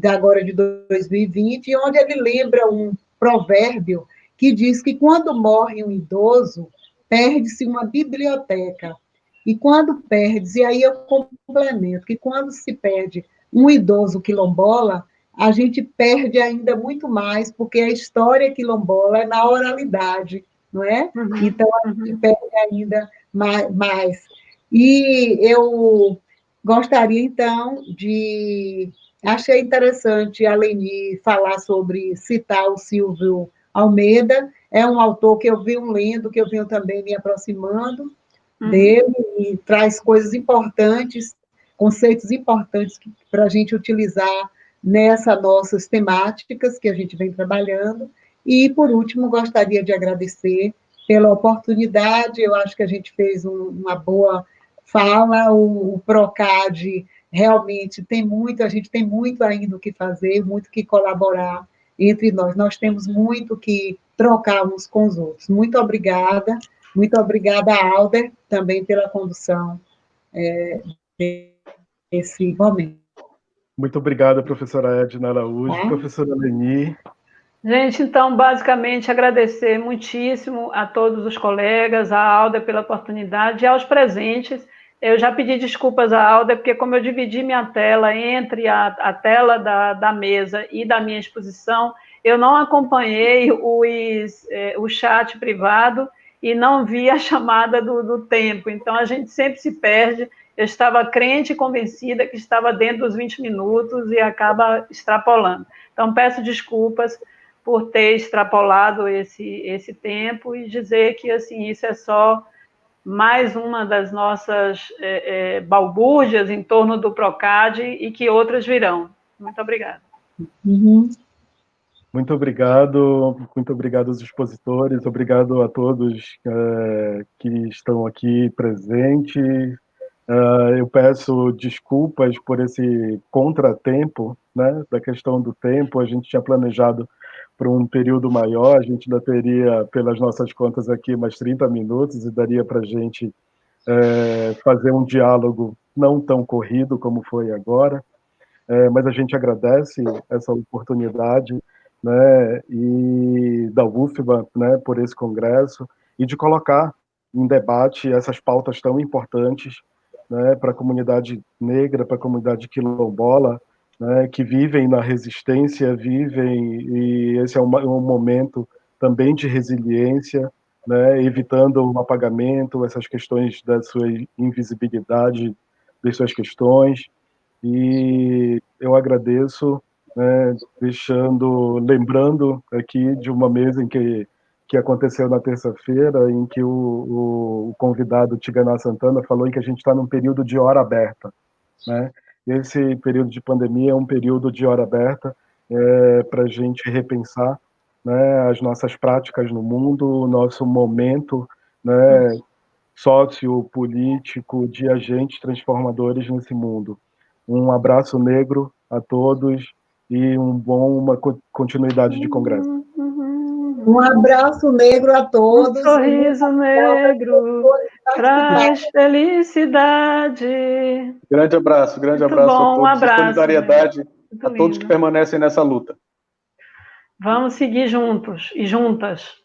agora de 2020, onde ele lembra um provérbio que diz que quando morre um idoso, perde-se uma biblioteca. E quando perde, e aí eu complemento, que quando se perde um idoso quilombola, a gente perde ainda muito mais, porque a história quilombola é na oralidade, não é? Então, a gente perde ainda mais. E eu gostaria, então, de... Achei interessante a Leni falar sobre citar o Silvio Almeida, é um autor que eu venho lendo, que eu venho também me aproximando dele, e traz coisas importantes, conceitos importantes para a gente utilizar nessas nossas temáticas que a gente vem trabalhando. E, por último, gostaria de agradecer pela oportunidade, eu acho que a gente fez uma boa fala, o PROCAD realmente tem muito, a gente tem muito ainda o que fazer, muito que colaborar entre nós temos muito que trocar uns com os outros. Muito obrigada Alder, também pela condução desse momento. Muito obrigada, professora Edna Araújo. Professora Leni. Gente, então, basicamente, agradecer muitíssimo a todos os colegas, a Alder pela oportunidade e aos presentes. Eu já pedi desculpas à Alder, porque como eu dividi minha tela entre a tela da mesa e da minha exposição, eu não acompanhei o chat privado e não vi a chamada do tempo. Então, a gente sempre se perde. Eu estava crente e convencida que estava dentro dos 20 minutos e acaba extrapolando. Então, peço desculpas por ter extrapolado esse tempo e dizer que, assim, isso é só mais uma das nossas balbúrdias em torno do PROCAD e que outras virão. Muito obrigada. Uhum. Muito obrigado aos expositores, obrigado a todos que estão aqui presentes. Eu peço desculpas por esse contratempo, né, da questão do tempo. A gente tinha planejado para um período maior, a gente ainda teria, pelas nossas contas aqui, mais 30 minutos e daria para a gente fazer um diálogo não tão corrido como foi agora, mas a gente agradece essa oportunidade, né, e da UFBA, né, por esse congresso, e de colocar em debate essas pautas tão importantes, né, para a comunidade negra, para a comunidade quilombola, né, que vivem na resistência, e esse é um momento também de resiliência, né, evitando o apagamento, essas questões da sua invisibilidade, das suas questões, e eu agradeço, né, lembrando aqui de uma mesa que aconteceu na terça-feira, em que o convidado Tiganá Santana falou em que a gente está num período de hora aberta, né? Esse período de pandemia é um período de hora aberta para a gente repensar, né, as nossas práticas no mundo, o nosso momento, né, sociopolítico de agentes transformadores nesse mundo. Um abraço negro a todos e uma continuidade de congresso. Um abraço negro a todos. Um sorriso negro traz felicidade. Grande abraço Muito a bom, todos. um abraço, Solidariedade muito a todos lindo. que permanecem nessa luta. Vamos seguir juntos e juntas.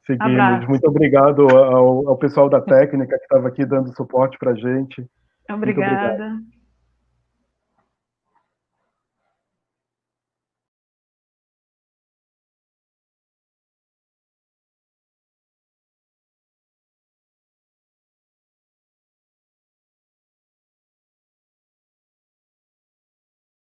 Seguimos. Abraço. Muito obrigado ao pessoal da técnica que estava aqui dando suporte para a gente. Obrigada.